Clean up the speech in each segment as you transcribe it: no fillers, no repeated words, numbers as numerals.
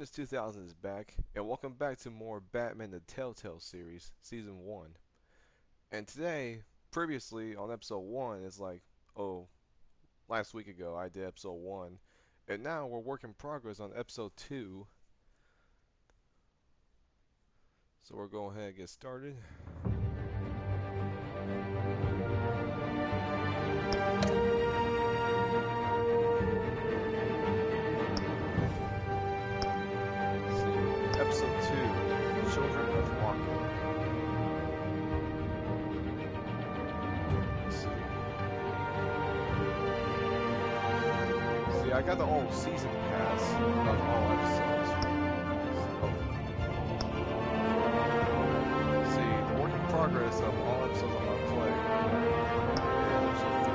Darkness 2000 is back, and welcome back to more Batman the Telltale series, Season 1. And today, previously on Episode 1, it's like, oh, last week ago I did Episode 1, and now we're work in progress on Episode 2. So we're going ahead and get started. Episode 2, Children of Arkham. Let's see, I got the old season pass of all episodes. So, see, the work in progress of all episodes I'm going to play. And episode 3,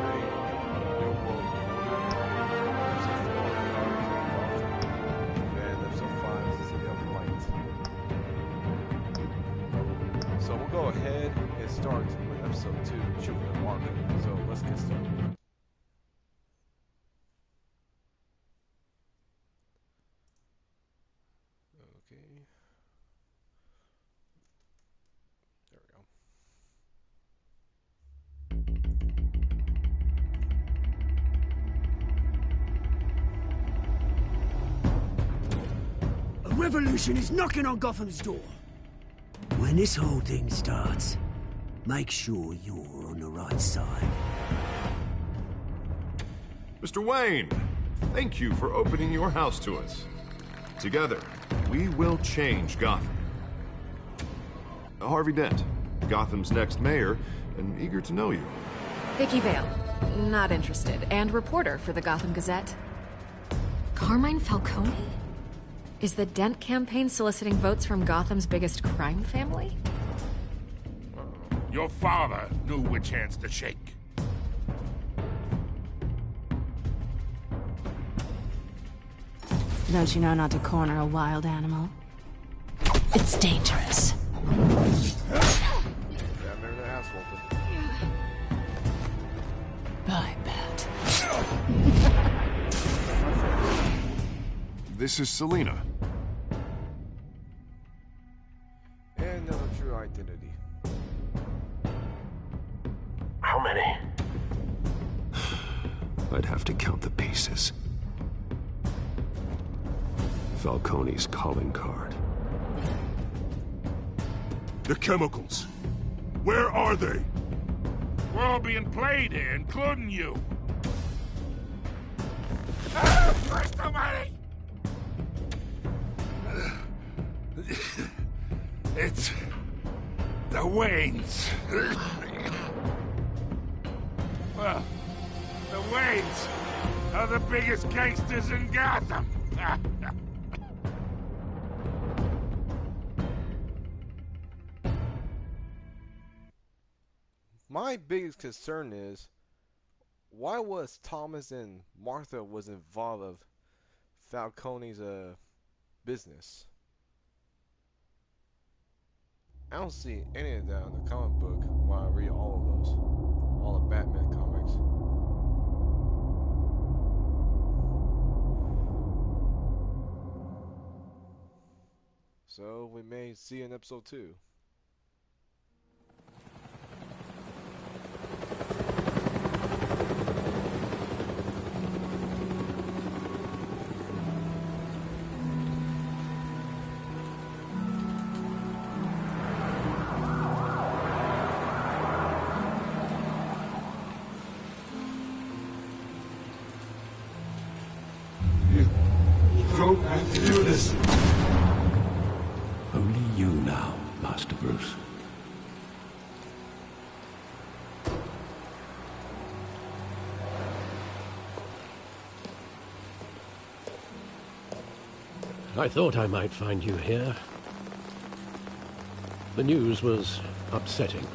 New World Order. Episode 4, and episode 5 is City of Light. So we'll go ahead and start with episode 2, Children of Arkham. So let's get started. Okay. There we go. A revolution is knocking on Gotham's door. When this whole thing starts, make sure you're on the right side. Mr. Wayne, thank you for opening your house to us. Together, we will change Gotham. Harvey Dent, Gotham's next mayor, and eager to know you. Vicky Vale, not interested, and reporter for the Gotham Gazette. Carmine Falcone? Is the Dent campaign soliciting votes from Gotham's biggest crime family? Your father knew which hands to shake. Don't you know not to corner a wild animal? It's dangerous. Batman the ass whooping. I bet. This is Selina. And another true identity. How many? I'd have to count the pieces. Falcone's calling card. The chemicals. Where are they? We're all being played here, including you. Christ almighty! It's the Waynes. Well, the Waynes are the biggest gangsters in Gotham. My biggest concern is, why was Thomas and Martha was involved of Falcone's business? I don't see any of that in the comic book when I read all of those. All the Batman comics. So we may see in episode 2. Don't have to do this. Only you now, Master Bruce. I thought I might find you here. The news was upsetting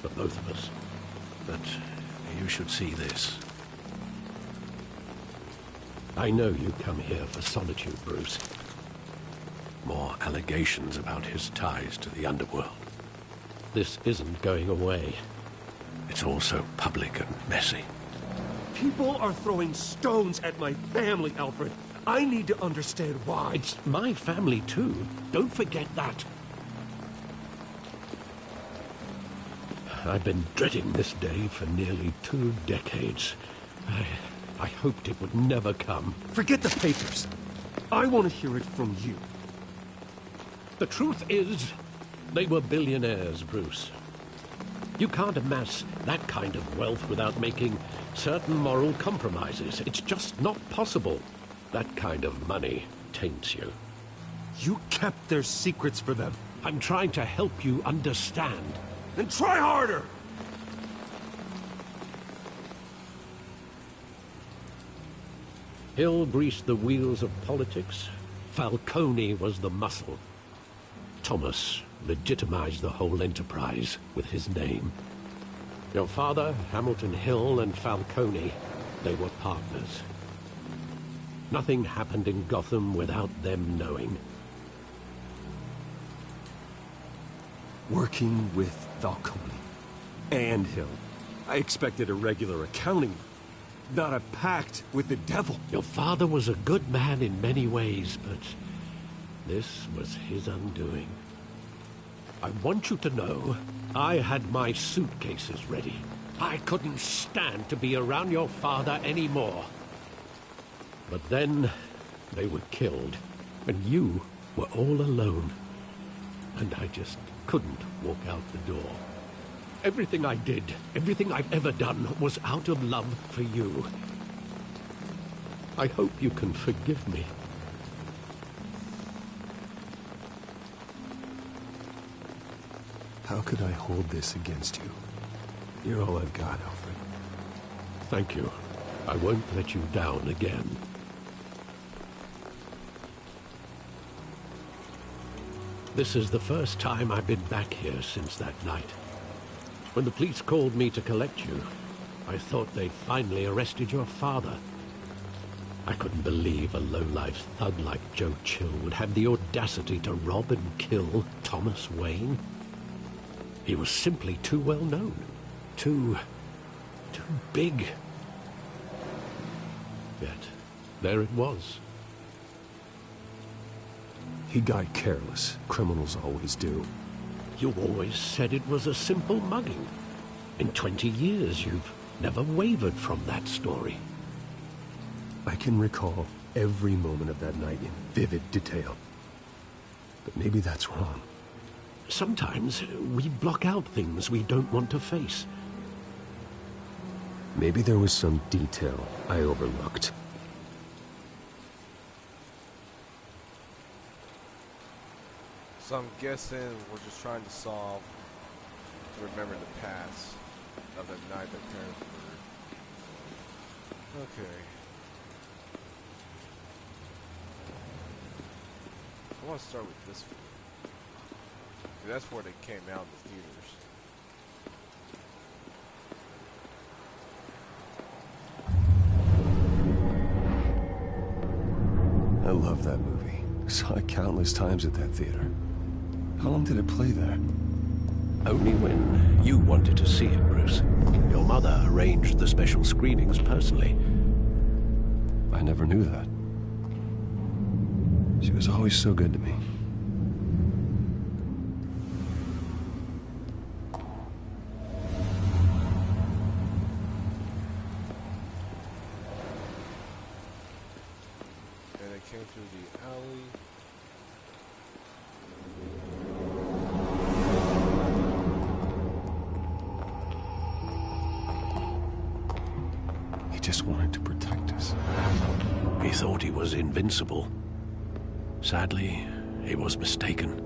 for both of us. But you should see this. I know you come here for solitude, Bruce. More allegations about his ties to the underworld. This isn't going away. It's all so public and messy. People are throwing stones at my family, Alfred. I need to understand why. It's my family, too. Don't forget that. I've been dreading this day for nearly 2 decades. I hoped it would never come. Forget the papers. I want to hear it from you. The truth is, they were billionaires, Bruce. You can't amass that kind of wealth without making certain moral compromises. It's just not possible. That kind of money taints you. You kept their secrets for them. I'm trying to help you understand. Then try harder! Hill greased the wheels of politics. Falcone was the muscle. Thomas legitimized the whole enterprise with his name. Your father, Hamilton Hill, and Falcone, they were partners. Nothing happened in Gotham without them knowing. Working with Falcone and Hill. I expected a regular accounting, not a pact with the devil. Your father was a good man in many ways, but this was his undoing. I want you to know, I had my suitcases ready. I couldn't stand to be around your father anymore. But then, they were killed, and you were all alone. And I just couldn't walk out the door. Everything I did, everything I've ever done, was out of love for you. I hope you can forgive me. How could I hold this against you? You're all I've got, Alfred. Thank you. I won't let you down again. This is the first time I've been back here since that night. When the police called me to collect you, I thought they'd finally arrested your father. I couldn't believe a low-life thug like Joe Chill would have the audacity to rob and kill Thomas Wayne. He was simply too well known. Too big. Yet, there it was. He got careless. Criminals always do. You always said it was a simple mugging. In 20 years, you've never wavered from that story. I can recall every moment of that night in vivid detail. But maybe that's wrong. Sometimes we block out things we don't want to face. Maybe there was some detail I overlooked. So I'm guessing we're just trying to solve, to remember the past of the night that turned blue. Okay. I want to start with this one. That's where they came out in the theaters. I love that movie. Saw it countless times at that theater. How long did it play there? Only when you wanted to see it, Bruce. Your mother arranged the special screenings personally. I never knew that. She was always so good to me. And they came through the alley. He just wanted to protect us. He thought he was invincible. Sadly, he was mistaken.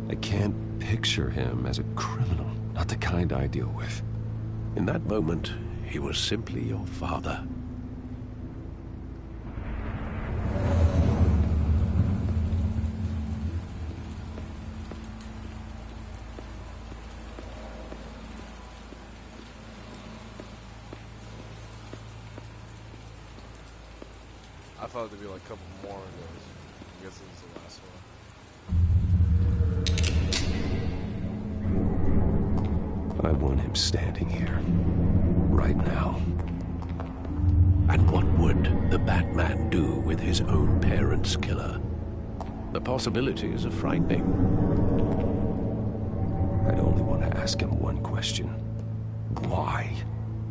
I can't picture him as a criminal. Not the kind I deal with. In that moment, he was simply your father. I thought there'd be like a couple more of those. I guess it was the last one. I want him standing here. Right now. And what would the Batman do with his own parents' killer? The possibilities are frightening. I'd only want to ask him one question. Why?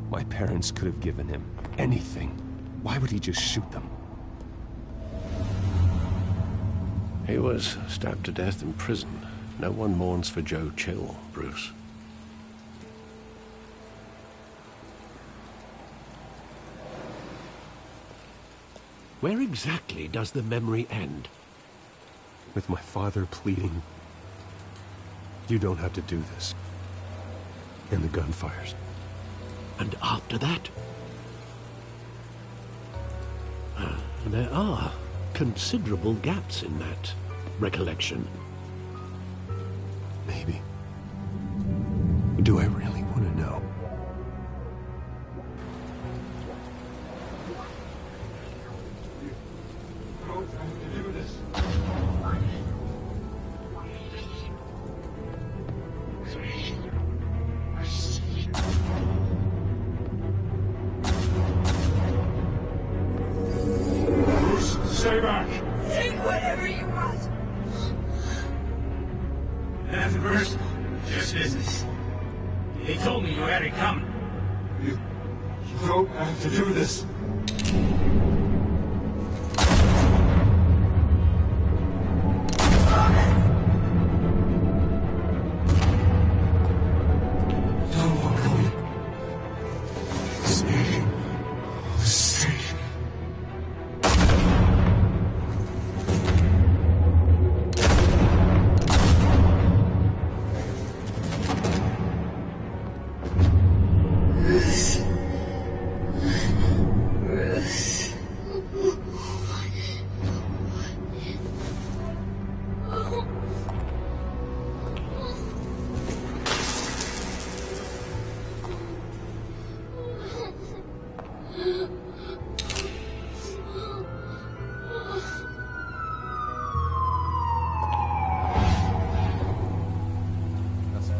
My parents could have given him anything. Why would he just shoot them? He was stabbed to death in prison. No one mourns for Joe Chill, Bruce. Where exactly does the memory end? With my father pleading, "You don't have to do this." And the gunfires. And after that? There are considerable gaps in that recollection. Maybe. Do I really want to know? Stay back! Take whatever you want! Nothing personal, just business. They told me you had it coming. You don't have to do this.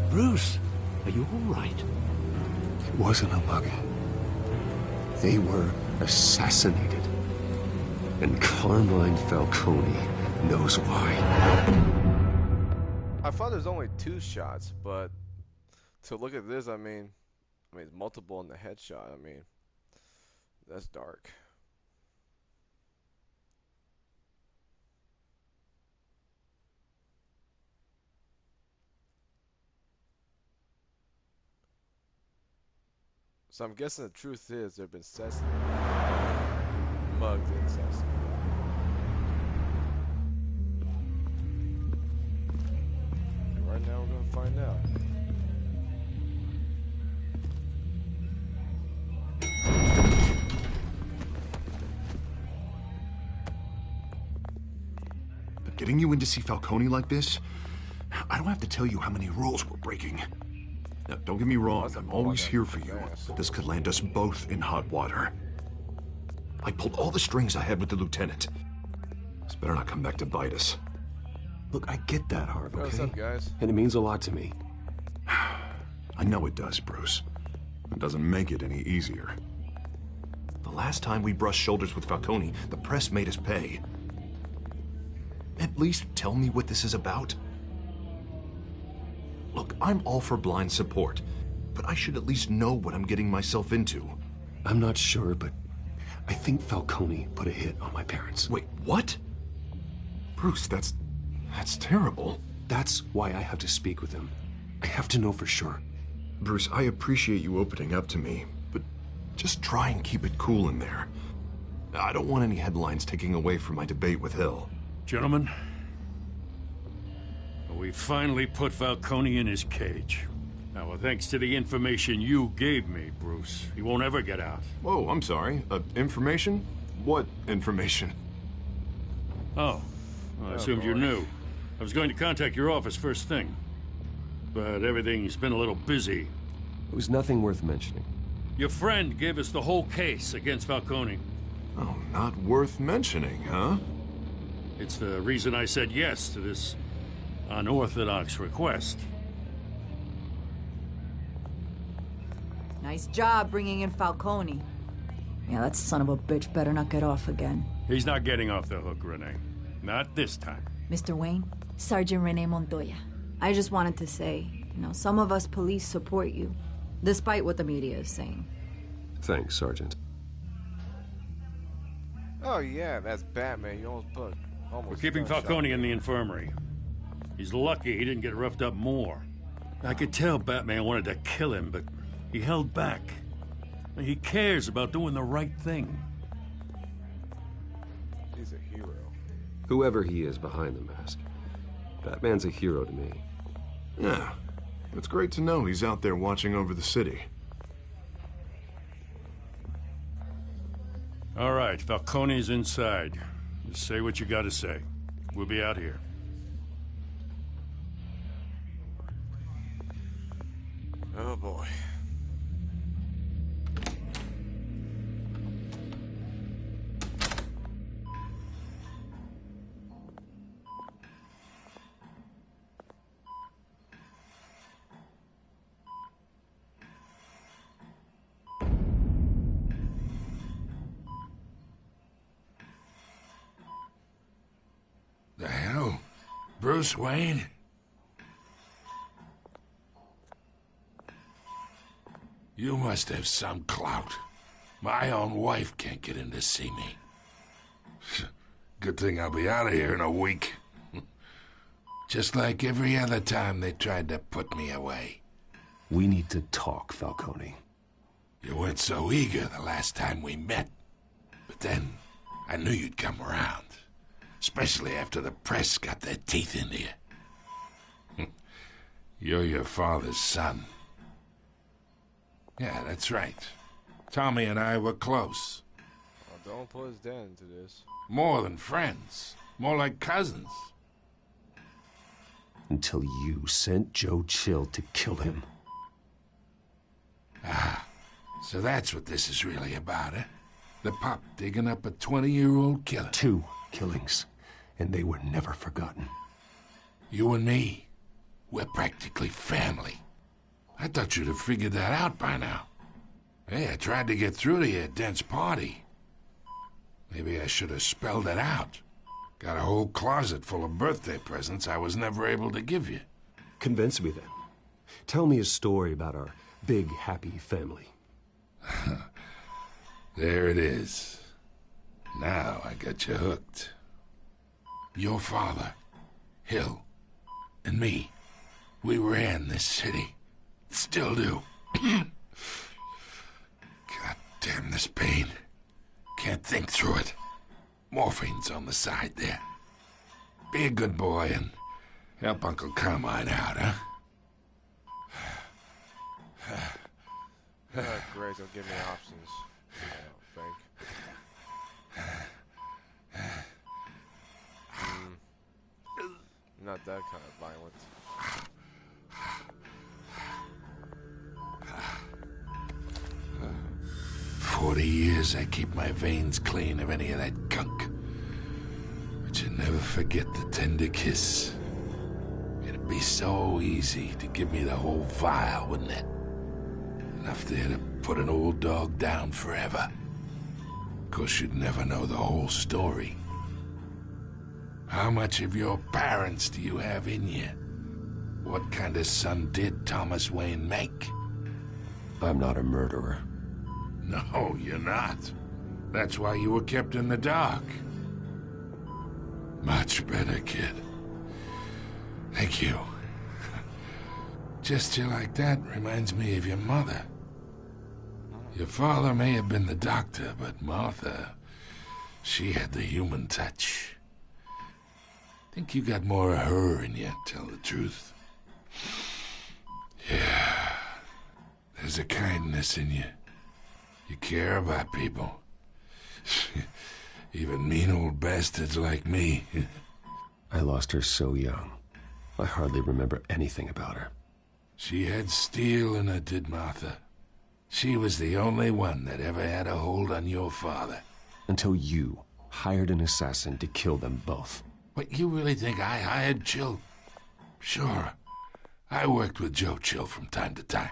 Bruce, are you all right? It wasn't a mug. They were assassinated. And Carmine Falcone knows why. I thought there's only 2 shots, but to look at this, I mean, it's multiple in the headshot. I mean, that's dark. So I'm guessing the truth is they've been assassinated. Mugged and assassinated. And right now we're gonna find out. Getting you in to see Falcone like this? I don't have to tell you how many rules we're breaking. Now, don't get me wrong, I'm always here for you, but this could land us both in hot water. I pulled all the strings I had with the lieutenant. This better not come back to bite us. Look, I get that, Harv, okay? What's up, guys? And it means a lot to me. I know it does, Bruce. It doesn't make it any easier. The last time we brushed shoulders with Falcone, the press made us pay. At least tell me what this is about. Look, I'm all for blind support, but I should at least know what I'm getting myself into. I'm not sure, but I think Falcone put a hit on my parents. Wait, what? Bruce, that's terrible. That's why I have to speak with him. I have to know for sure. Bruce, I appreciate you opening up to me, but just try and keep it cool in there. I don't want any headlines taking away from my debate with Hill. Gentlemen, we finally put Falcone in his cage. Now, well, thanks to the information you gave me, Bruce, he won't ever get out. Whoa, I'm sorry. Information? What information? Oh, well, I assumed you knew. I was going to contact your office first thing, but everything's been a little busy. It was nothing worth mentioning. Your friend gave us the whole case against Falcone. Oh, not worth mentioning, huh? It's the reason I said yes to this unorthodox request. Nice job bringing in Falcone. Yeah, that son of a bitch better not get off again. He's not getting off the hook, Renee. Not this time. Mr. Wayne, Sergeant Renee Montoya. I just wanted to say, some of us police support you, despite what the media is saying. Thanks, Sergeant. Oh yeah, that's Batman. You almost put We're keeping Falcone in the infirmary. He's lucky he didn't get roughed up more. I could tell Batman wanted to kill him, but he held back. He cares about doing the right thing. He's a hero. Whoever he is behind the mask, Batman's a hero to me. Yeah, it's great to know he's out there watching over the city. All right, Falcone's inside. Just say what you gotta say. We'll be out here. Oh boy. The hell? Bruce Wayne? You must have some clout. My own wife can't get in to see me. Good thing I'll be out of here in a week. Just like every other time they tried to put me away. We need to talk, Falcone. You weren't so eager the last time we met. But then, I knew you'd come around. Especially after the press got their teeth into you. You're your father's son. Yeah, that's right. Tommy and I were close. Oh, don't put his dad into this. More than friends. More like cousins. Until you sent Joe Chill to kill him. Ah, so that's what this is really about, eh? The pup digging up a 20-year-old killer. 2 killings, and they were never forgotten. You and me, we're practically family. I thought you'd have figured that out by now. Hey, I tried to get through to you at Dent's party. Maybe I should have spelled it out. Got a whole closet full of birthday presents I was never able to give you. Convince me then. Tell me a story about our big, happy family. There it is. Now I got you hooked. Your father, Hill, and me, we ran this city. Still do. God damn this pain. Can't think through it. Morphine's on the side there. Be a good boy and help Uncle Carmine out, huh? Great, don't give me options. I don't think. Not that kind of violent. 40 years I keep my veins clean of any of that gunk. But you never forget the tender kiss. It'd be so easy to give me the whole vial, wouldn't it? Enough there to put an old dog down forever. Of course, you'd never know the whole story. How much of your parents do you have in you? What kind of son did Thomas Wayne make? I'm not a murderer. No, you're not. That's why you were kept in the dark. Much better, kid. Thank you. Gesture like that reminds me of your mother. Your father may have been the doctor, but Martha, she had the human touch. Think you got more of her in you, tell the truth. Yeah. There's a kindness in you. You care about people. Even mean old bastards like me. I lost her so young. I hardly remember anything about her. She had steel in her, did Martha. She was the only one that ever had a hold on your father. Until you hired an assassin to kill them both. What, you really think I hired Chill? Sure. I worked with Joe Chill from time to time.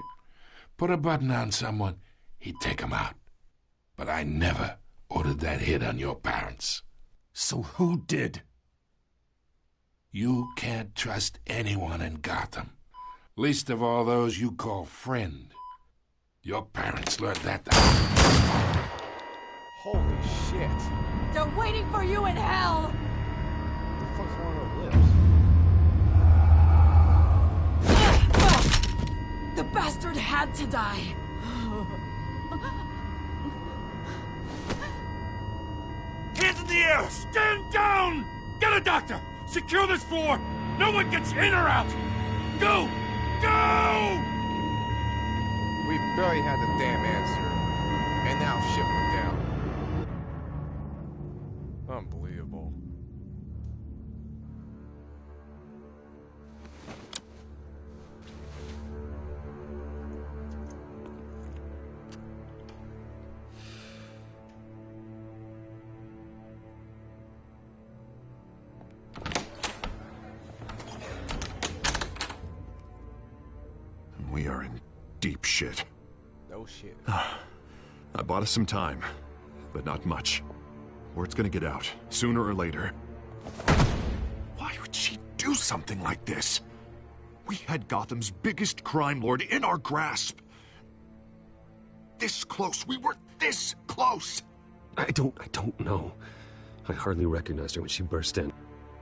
Put a button on someone, he'd take him out. But I never ordered that hit on your parents. So who did? You can't trust anyone in Gotham. Least of all those you call friend. Your parents learned that. Holy shit. They're waiting for you in hell! What the fuck's wrong with her lips? The bastard had to die. Hands in the air! Stand down! Get a doctor! Secure this floor! No one gets in or out! Go! Go! We barely had the damn answer, and now shit went down. Unbelievable. We are in deep shit. No shit. I bought us some time, but not much. Word's gonna get out, sooner or later. Why would she do something like this? We had Gotham's biggest crime lord in our grasp. This close. We were this close. I don't know. I hardly recognized her when she burst in.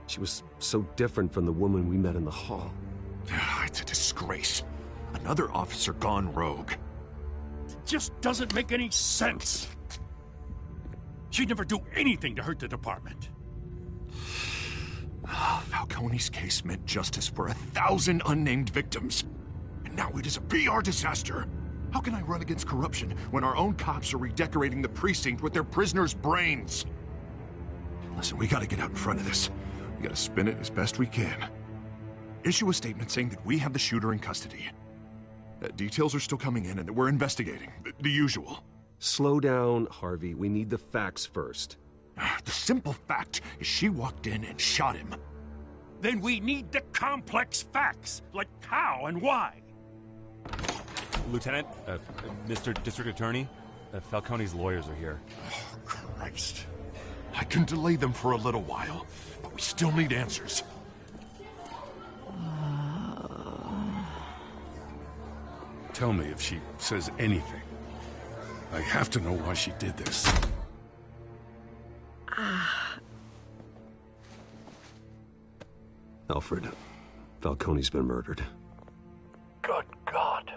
She was so different from the woman we met in the hall. It's a disgrace. Another officer gone rogue. It just doesn't make any sense. She'd never do anything to hurt the department. Falcone's case meant justice for 1,000 unnamed victims. And now it is a PR disaster. How can I run against corruption when our own cops are redecorating the precinct with their prisoners' brains? Listen, we gotta get out in front of this. We gotta spin it as best we can. Issue a statement saying that we have the shooter in custody. Details are still coming in and that we're investigating. The usual. Slow down, Harvey. We need the facts first. The simple fact is she walked in and shot him. Then we need the complex facts, like how and why. Lieutenant, Mr. District Attorney, Falcone's lawyers are here. Oh, Christ. I can delay them for a little while, but we still need answers. Tell me if she says anything. I have to know why she did this. Alfred, Falcone's been murdered. Good God.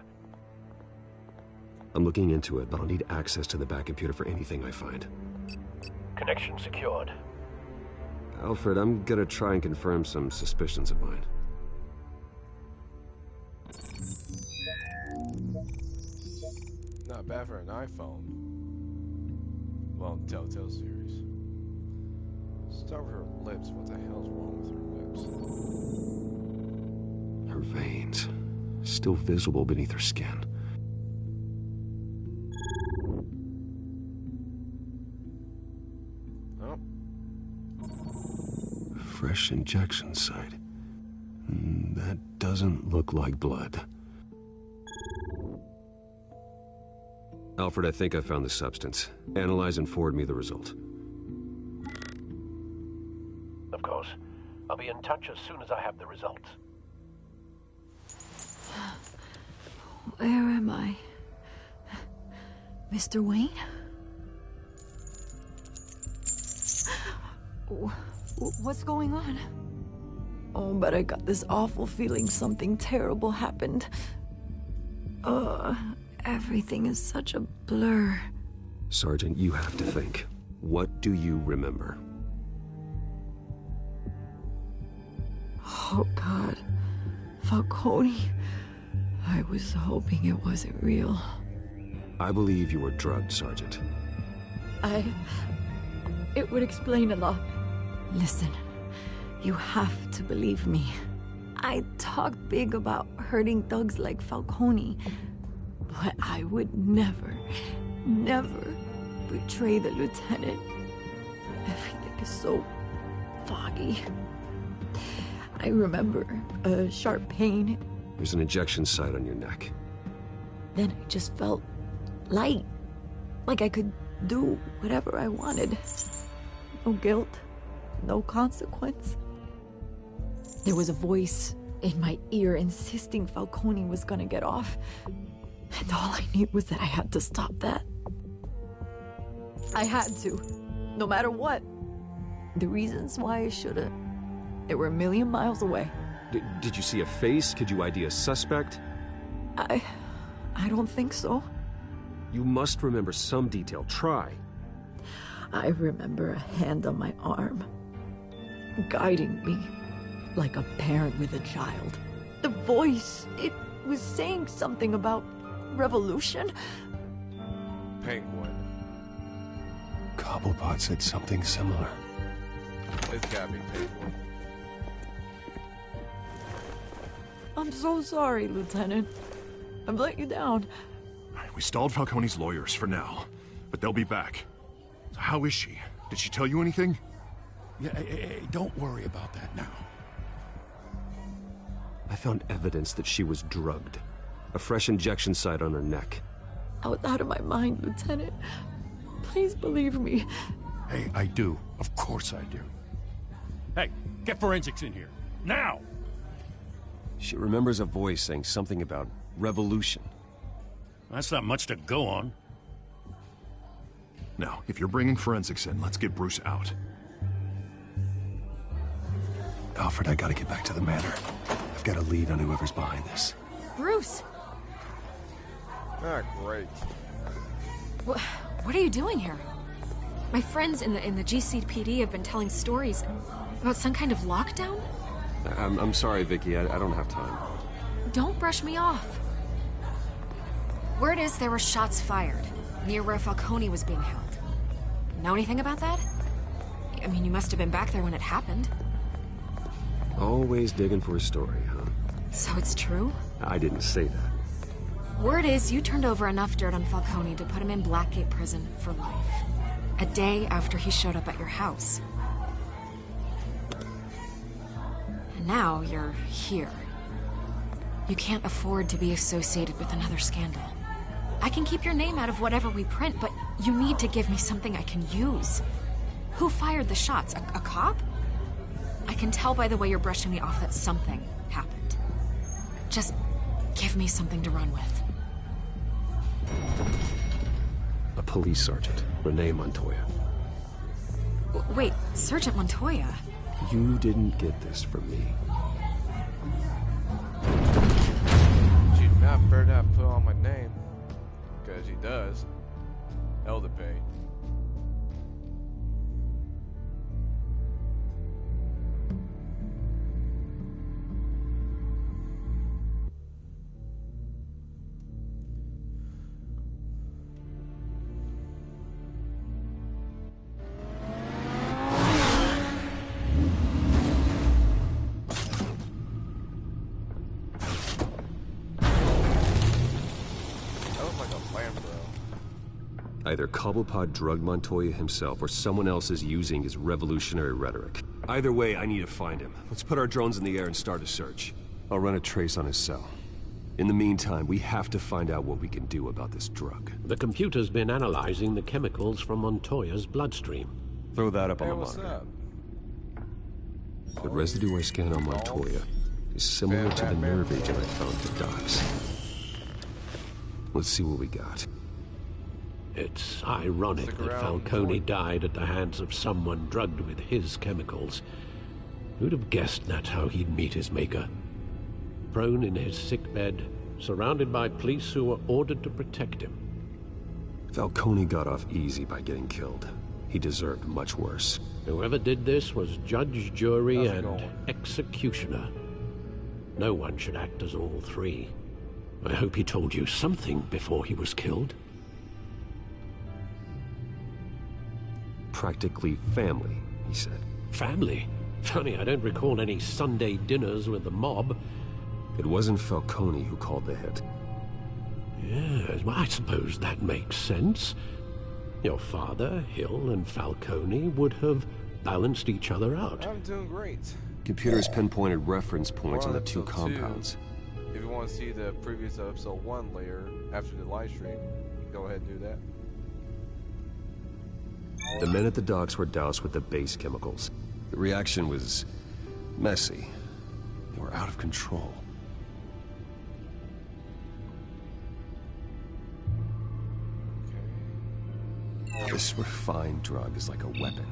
I'm looking into it, but I'll need access to the back computer for anything I find. Connection secured. Alfred, I'm gonna try and confirm some suspicions of mine. Not bad for an iPhone. Well, Telltale series. Start with her lips. What the hell's wrong with her lips? Her veins, still visible beneath her skin. Oh. Fresh injection site. That doesn't look like blood. Alfred, I think I found the substance. Analyze and forward me the result. Of course. I'll be in touch as soon as I have the results. Where am I? Mr. Wayne? What's going on? Oh, but I got this awful feeling something terrible happened. Everything is such a blur. Sergeant, you have to think. What do you remember? Oh, God. Falcone. I was hoping it wasn't real. I believe you were drugged, Sergeant. It would explain a lot. Listen, you have to believe me. I talk big about hurting thugs like Falcone, but I would never betray the lieutenant. Everything is so foggy. I remember a sharp pain. There's an injection site on your neck. Then I just felt light. Like I could do whatever I wanted. No guilt, no consequence. There was a voice in my ear insisting Falcone was gonna get off. And all I knew was that I had to stop that. I had to, no matter what. The reasons why I should've, they were a million miles away. Did you see a face? Could you ID a suspect? I don't think so. You must remember some detail. Try. I remember a hand on my arm, guiding me like a parent with a child. The voice, it was saying something about revolution. Penguin. Cobblepot said something similar. It's gotta be Penguin. I'm so sorry, Lieutenant. I've let you down. We stalled Falcone's lawyers for now, but they'll be back. So how is she? Did she tell you anything? Yeah, hey, don't worry about that now. I found evidence that she was drugged. A fresh injection site on her neck. I was out of my mind, Lieutenant. Please believe me. Hey, I do. Of course I do. Hey, get forensics in here. Now! She remembers a voice saying something about revolution. That's not much to go on. Now, if you're bringing forensics in, let's get Bruce out. Alfred, I gotta get back to the manor. I've got a lead on whoever's behind this. Bruce! Ah, great. What are you doing here? My friends in the GCPD have been telling stories about some kind of lockdown? I'm sorry, Vicky. I don't have time. Don't brush me off. Word is there were shots fired near where Falcone was being held. Know anything about that? I mean, you must have been back there when it happened. Always digging for a story, huh? So it's true? I didn't say that. Word is you turned over enough dirt on Falcone to put him in Blackgate Prison for life. A day after he showed up at your house. And now you're here. You can't afford to be associated with another scandal. I can keep your name out of whatever we print, but you need to give me something I can use. Who fired the shots? A cop? I can tell by the way you're brushing me off that something happened. Just give me something to run with. A police sergeant, Renee Montoya. Wait, Sergeant Montoya? You didn't get this from me. She not better not put on my name. Because she does. Elder pay. Either Cobblepot drugged Montoya himself, or someone else is using his revolutionary rhetoric. Either way, I need to find him. Let's put our drones in the air and start a search. I'll run a trace on his cell. In the meantime, we have to find out what we can do about this drug. The computer's been analyzing the chemicals from Montoya's bloodstream. Throw that up on the What's monitor. up? The residue I scanned on Montoya is similar to the nerve agent I found at the docks. Let's see what we got. It's ironic that Falcone died at the hands of someone drugged with his chemicals. Who'd have guessed that's how he'd meet his maker? Prone in his sickbed, surrounded by police who were ordered to protect him. Falcone got off easy by getting killed. He deserved much worse. Whoever did this was judge, jury, and executioner. No one should act as all three. I hope he told you something before he was killed. Practically family, he said. Family? Funny, I don't recall any Sunday dinners with the mob. It wasn't Falcone who called the hit. Yes, well, I suppose that makes sense. Your father, Hill, and Falcone would have balanced each other out. I'm doing great. Computers pinpointed reference points on the two compounds. If you want to see the previous episode 1 later, after the live stream, go ahead and do that. The men at the docks were doused with the base chemicals. The reaction was messy. They were out of control. This refined drug is like a weapon.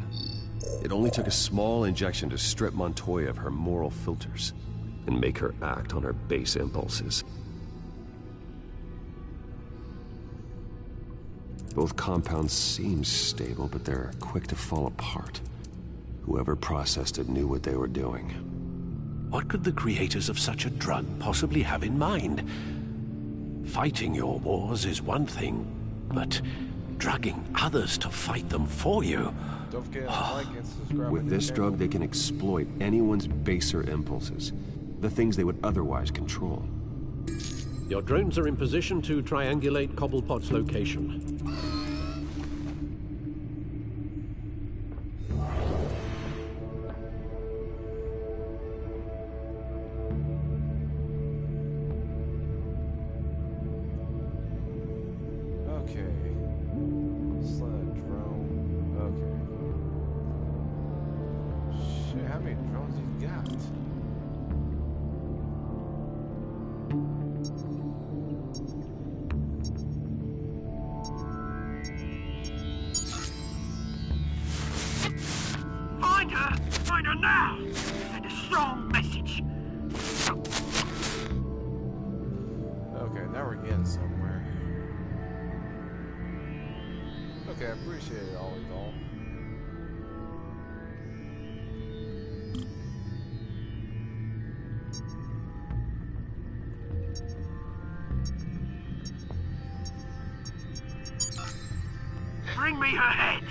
It only took a small injection to strip Montoya of her moral filters and make her act on her base impulses. Both compounds seem stable, but they're quick to fall apart. Whoever processed it knew what they were doing. What could the creators of such a drug possibly have in mind? Fighting your wars is one thing, but drugging others to fight them for you... Don't forget to like and subscribe. With this drug, they can exploit anyone's baser impulses. The things they would otherwise control. Your drones are in position to triangulate Cobblepot's location. Okay. Sled drone. Okay. Shit, how many drones you got? Find her now! Send a strong message! Okay, now we're getting somewhere. Okay, I appreciate it all in all. Bring me her head!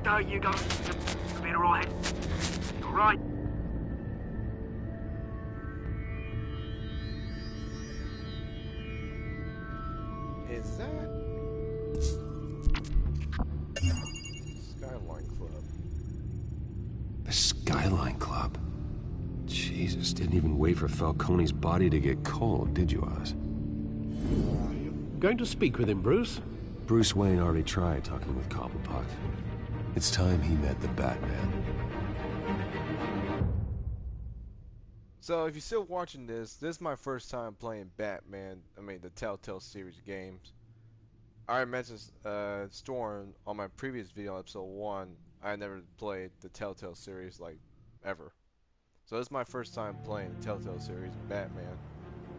There you go. You'll be alright. Alright. Is that Skyline Club? The Skyline Club? Jesus, didn't even wait for Falcone's body to get cold, did you, Oz? Going to speak with him, Bruce? Bruce Wayne already tried talking with Cobblepot. It's time he met the Batman. So, if you're still watching this is my first time playing Batman, the Telltale series games. I mentioned Storm on my previous video, episode 1. I never played the Telltale series, like, ever. So, this is my first time playing the Telltale series, Batman,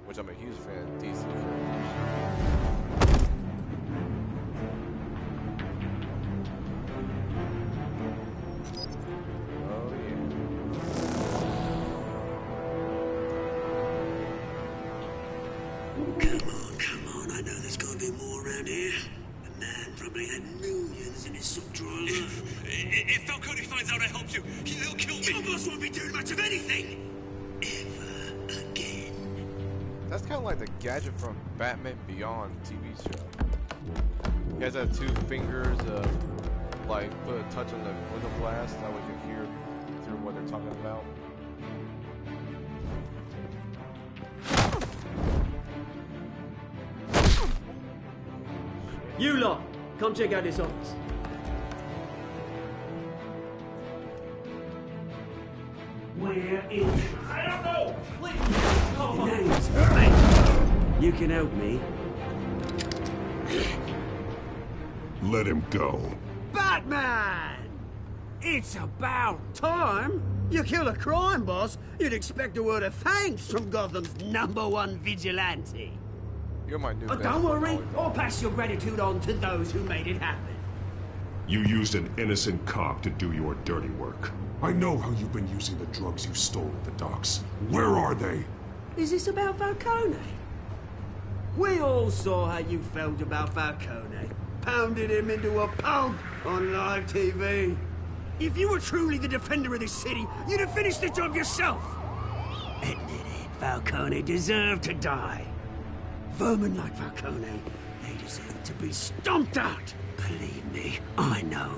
which I'm a huge fan of DC characters. Come on, I know there's gonna be more around here. The man probably had millions in his sock drawer alone. If Falcone finds out I helped you, he'll kill me. Your boss won't be doing much of anything! Ever again. That's kind of like the gadget from Batman Beyond TV show. You guys have 2 fingers, like, put a touch on the window glass, that way you can hear through what they're talking about. You lot, come check out this office. Where is... I don't know! Please! The name's right. You can help me. Let him go. Batman! It's about time. You kill a crime boss, you'd expect a word of thanks from Gotham's #1 vigilante. You're my new Don't worry, I'll pass your gratitude on to those who made it happen. You used an innocent cop to do your dirty work. I know how you've been using the drugs you stole at the docks. Where are they? Is this about Falcone? We all saw how you felt about Falcone. Pounded him into a pulp on live TV. If you were truly the defender of this city, you'd have finished the job yourself. Admit it, Falcone deserved to die. Vermin like Falcone, they easy to be stomped out. Believe me, I know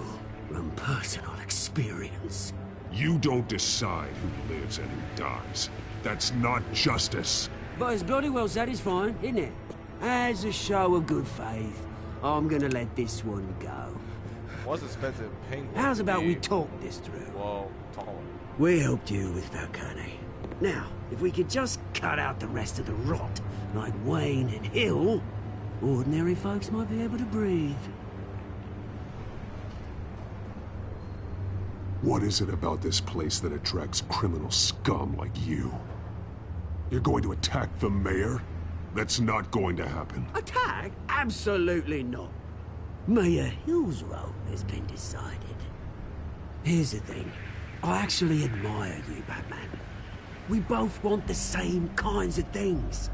from personal experience. You don't decide who lives and who dies. That's not justice. But it's bloody well satisfying, isn't it? As a show of good faith, I'm gonna let this one go. What's expensive penguin? How's about we talk this through? Well, taller. We helped you with Falcone. Now, if we could just cut out the rest of the rot, like Wayne and Hill, ordinary folks might be able to breathe. What is it about this place that attracts criminal scum like you? You're going to attack the mayor? That's not going to happen. Attack? Absolutely not. Mayor Hill's role has been decided. Here's the thing. I actually admire you, Batman. We both want the same kinds of things.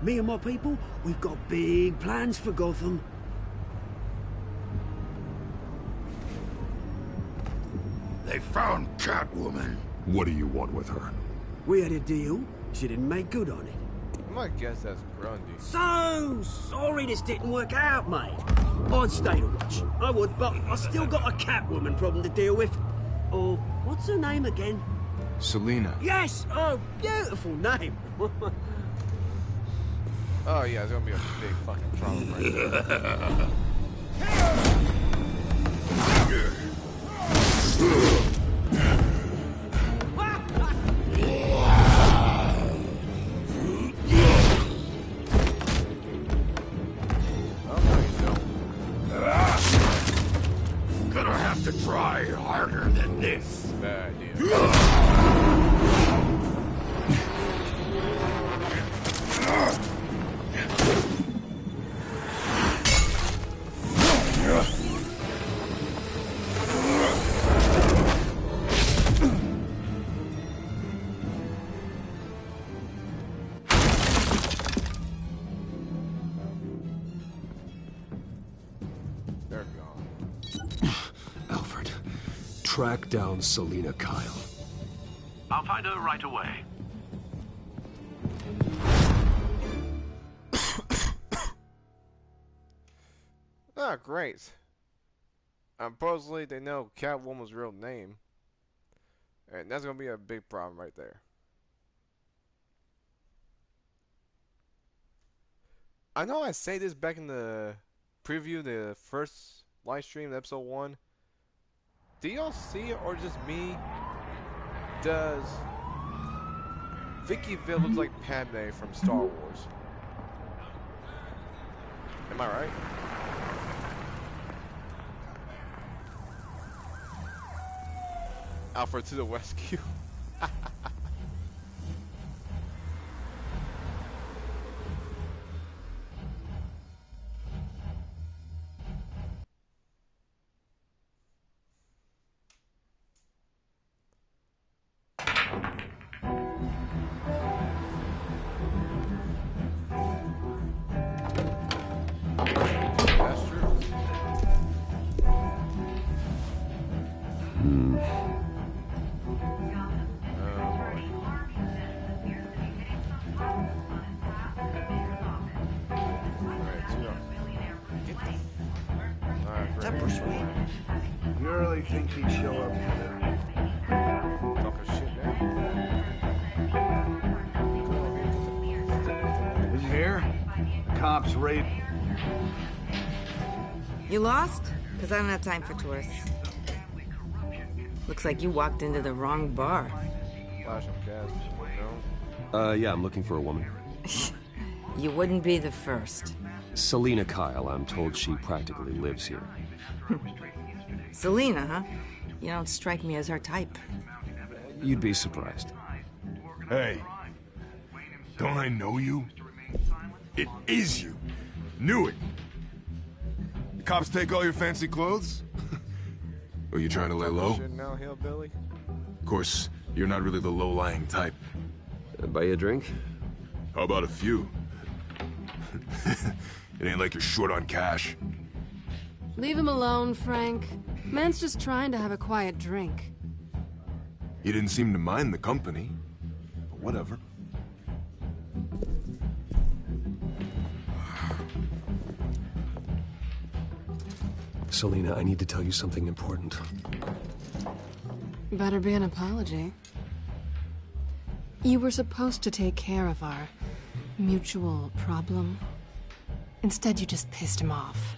Me and my people, we've got big plans for Gotham. They found Catwoman. What do you want with her? We had a deal. She didn't make good on it. I might guess that's Grundy. So sorry this didn't work out, mate. I'd stay to watch. I would, but I still got a Catwoman problem to deal with. Or, what's her name again? Selina. Yes! Oh, beautiful name. Oh yeah, it's gonna be a big fucking problem right there. Gonna have to try harder than this. Bad idea. They're gone. Alfred, track down Selina Kyle. I'll find her right away. Ah, great. Supposedly they know Catwoman's real name. And that's gonna be a big problem right there. I know I say this back in the preview, the first live stream, episode 1. Do y'all see it or just me? Does Vicky Vale look like Padme from Star Wars? Am I right? Alfred to the rescue. That's true. Temper sweet. You really think he'd show up here? Talking shit now. Did you hear? The cops raided. You lost? Because I don't have time for tourists. Looks like you walked into the wrong bar. Flashing gas, no? Yeah, I'm looking for a woman. You wouldn't be the first. Selina Kyle, I'm told she practically lives here. Selina, huh? You don't strike me as her type. You'd be surprised. Hey, don't I know you? It is you. Knew it. The cops take all your fancy clothes? Are you trying to lay low? Shit now, hillbilly. Of course, you're not really the low-lying type. Buy you a drink? How about a few? It ain't like you're short on cash. Leave him alone, Frank. Man's just trying to have a quiet drink. You didn't seem to mind the company. But whatever. Selina, I need to tell you something important. Better be an apology. You were supposed to take care of our mutual problem. Instead, you just pissed him off.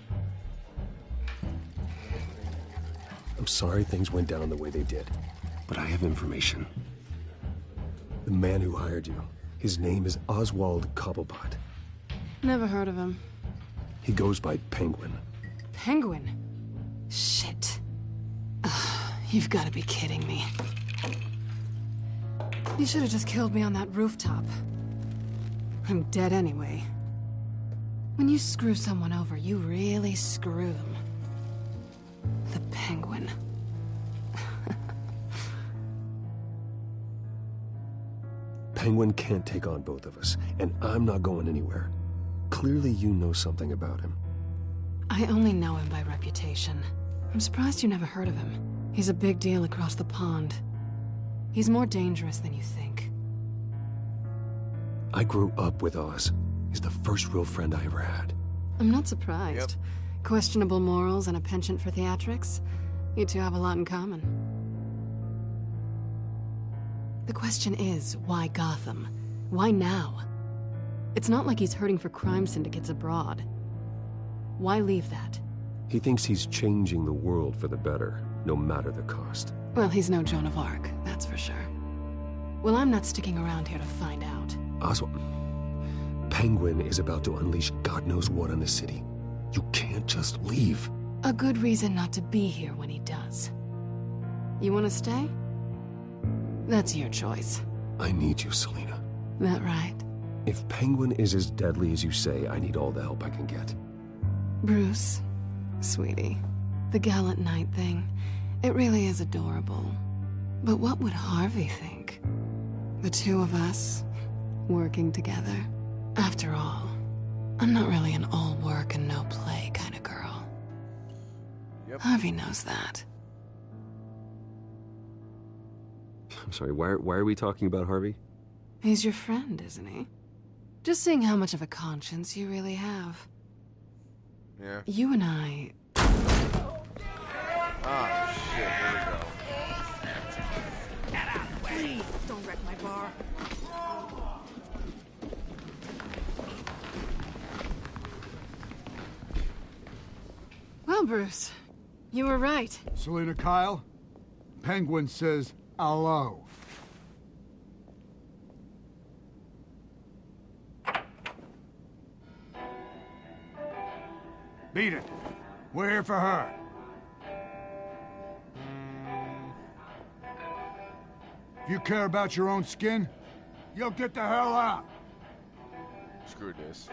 I'm sorry things went down the way they did, but I have information. The man who hired you, his name is Oswald Cobblepot. Never heard of him. He goes by Penguin. Penguin? Shit. Ugh, you've got to be kidding me. You should have just killed me on that rooftop. I'm dead anyway. When you screw someone over, you really screw them. The Penguin. Penguin can't take on both of us, and I'm not going anywhere. Clearly you know something about him. I only know him by reputation. I'm surprised you never heard of him. He's a big deal across the pond. He's more dangerous than you think. I grew up with Oz. He's the first real friend I ever had. I'm not surprised. Questionable morals and a penchant for theatrics. You two have a lot in common. The question is, why Gotham? Why now? It's not like he's hurting for crime syndicates abroad. Why leave that? He thinks he's changing the world for the better, no matter the cost. Well, he's no Joan of Arc, that's for sure. Well, I'm not sticking around here to find out. Oswald, Penguin is about to unleash God knows what on the city. You can't just leave. A good reason not to be here when he does. You want to stay? That's your choice. I need you, Selina. That right? If Penguin is as deadly as you say, I need all the help I can get. Bruce, sweetie, the gallant knight thing, it really is adorable. But what would Harvey think? The two of us, working together. After all, I'm not really an all work and no play kind of girl. Yep. Harvey knows that. I'm sorry, why are we talking about Harvey? He's your friend, isn't he? Just seeing how much of a conscience you really have. Yeah. You and I... Ah, shit, here we go. Get out, please, don't wreck my bar. Well, Bruce, you were right. Selina Kyle, Penguin says hello. Beat it. We're here for her. If you care about your own skin, you'll get the hell out. Screw this.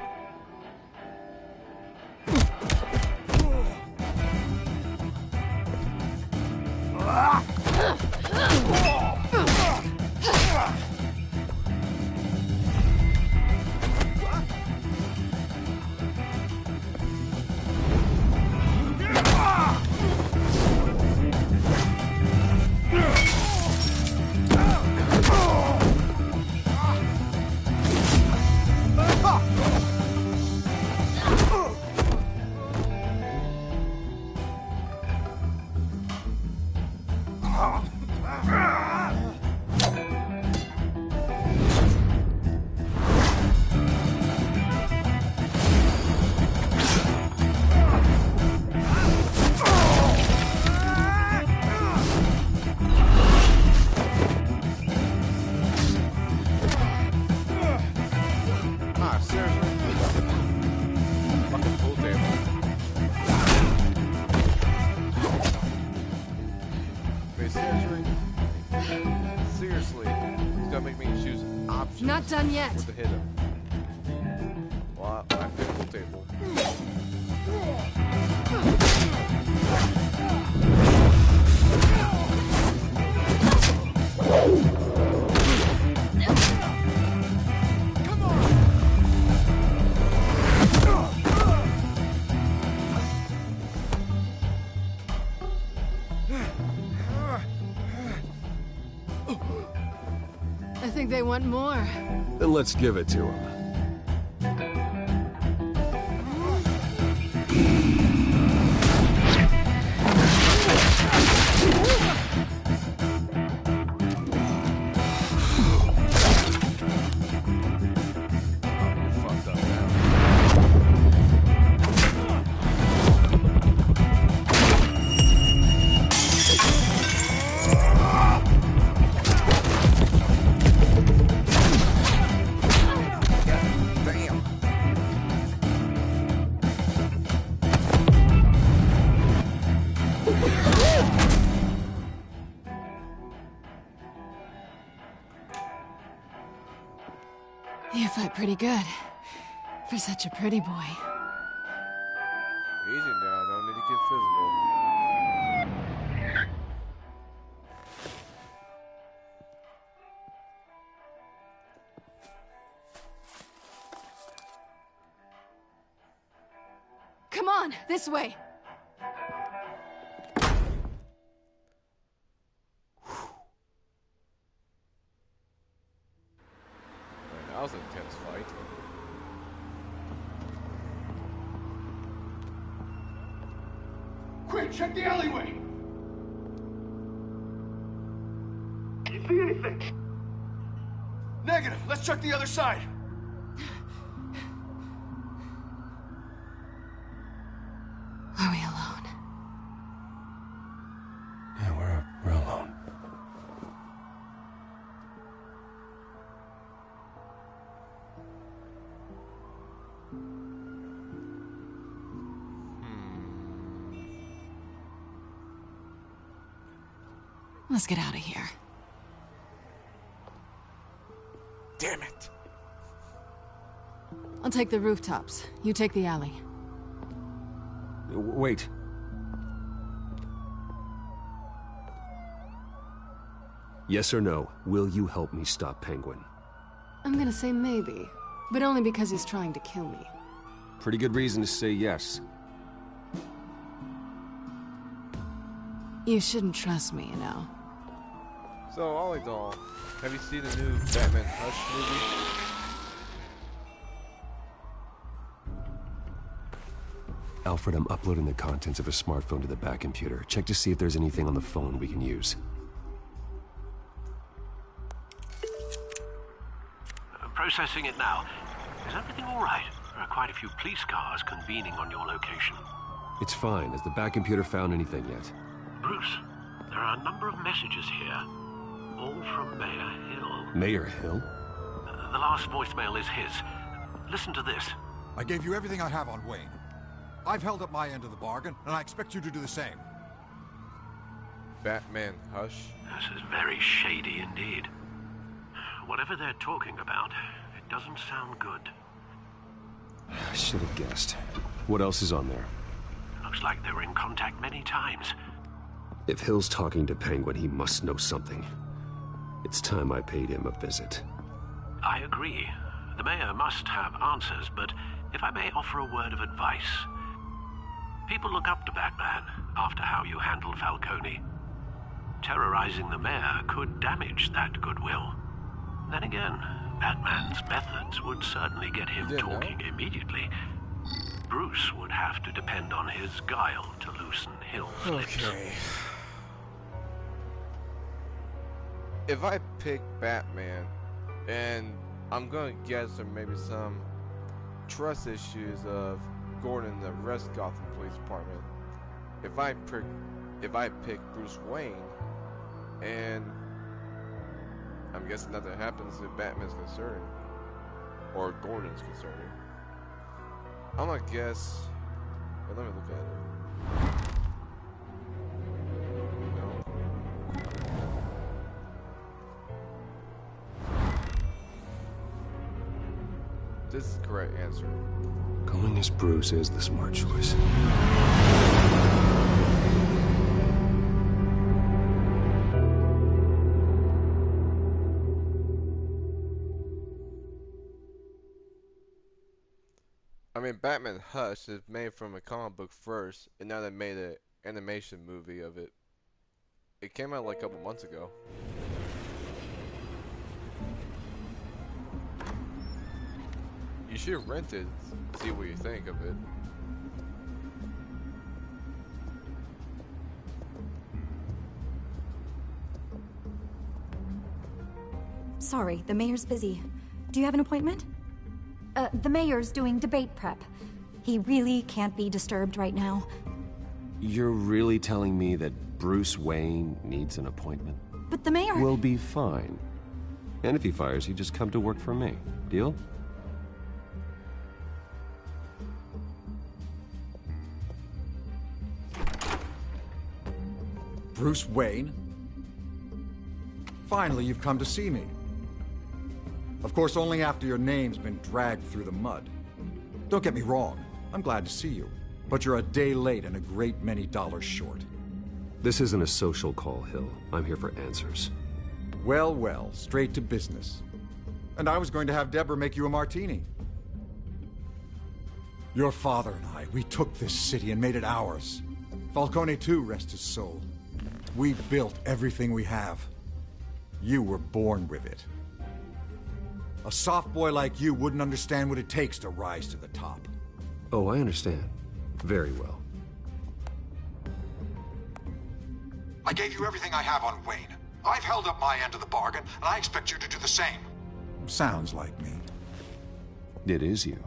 Seriously, he's gonna make me choose options. Not done yet. To hit him. Well, I fit full table. I think they want more. Then let's give it to him. fight pretty good. For such a pretty boy. Easy now, don't need to get physical. Come on, this way. Man, that was an intense fight. Quick, check the alleyway! You see anything? Negative. Let's check the other side. Are we alone? Yeah, we're alone. Let's get out of here. Damn it! I'll take the rooftops. You take the alley. Wait. Yes or no, will you help me stop Penguin? I'm gonna say maybe, but only because he's trying to kill me. Pretty good reason to say yes. You shouldn't trust me, you know. So, all in all, have you seen the new Batman Hush movie? Alfred, I'm uploading the contents of a smartphone to the back computer. Check to see if there's anything on the phone we can use. Processing it now. Is everything all right? There are quite a few police cars convening on your location. It's fine. Has the back computer found anything yet? Bruce, there are a number of messages here. All from Mayor Hill. Mayor Hill? The last voicemail is his. Listen to this. I gave you everything I have on Wayne. I've held up my end of the bargain, and I expect you to do the same. Batman Hush? This is very shady indeed. Whatever they're talking about, it doesn't sound good. I should have guessed. What else is on there? Looks like they were in contact many times. If Hill's talking to Penguin, he must know something. It's time I paid him a visit. I agree. The mayor must have answers, but if I may offer a word of advice. People look up to Batman after how you handled Falcone. Terrorizing the mayor could damage that goodwill. Then again, Batman's methods would certainly get him talking immediately. Bruce would have to depend on his guile to loosen Hill's lips. Okay. If I pick Batman, and I'm gonna guess there may be some trust issues of Gordon and the rest of Gotham Police Department. If I pick Bruce Wayne, and I'm guessing nothing happens if Batman's concerned, or Gordon's concerned. I'm gonna guess. Well, let me look at it. This is the correct answer. Going as Bruce is the smart choice. I mean, Batman Hush is made from a comic book first, and now they made an animation movie of it. It came out like a couple months ago. You should rent it, see what you think of it. Sorry, the mayor's busy. Do you have an appointment? The mayor's doing debate prep. He really can't be disturbed right now. You're really telling me that Bruce Wayne needs an appointment? But the mayor... We'll be fine. And if he fires you, just come to work for me. Deal? Bruce Wayne? Finally, you've come to see me. Of course, only after your name's been dragged through the mud. Don't get me wrong, I'm glad to see you. But you're a day late and a great many dollars short. This isn't a social call, Hill. I'm here for answers. Well, well, straight to business. And I was going to have Deborah make you a martini. Your father and I, we took this city and made it ours. Falcone too, rest his soul. We built everything we have. You were born with it. A soft boy like you wouldn't understand what it takes to rise to the top. Oh, I understand. Very well. I gave you everything I have on Wayne. I've held up my end of the bargain, and I expect you to do the same. Sounds like me. It is you.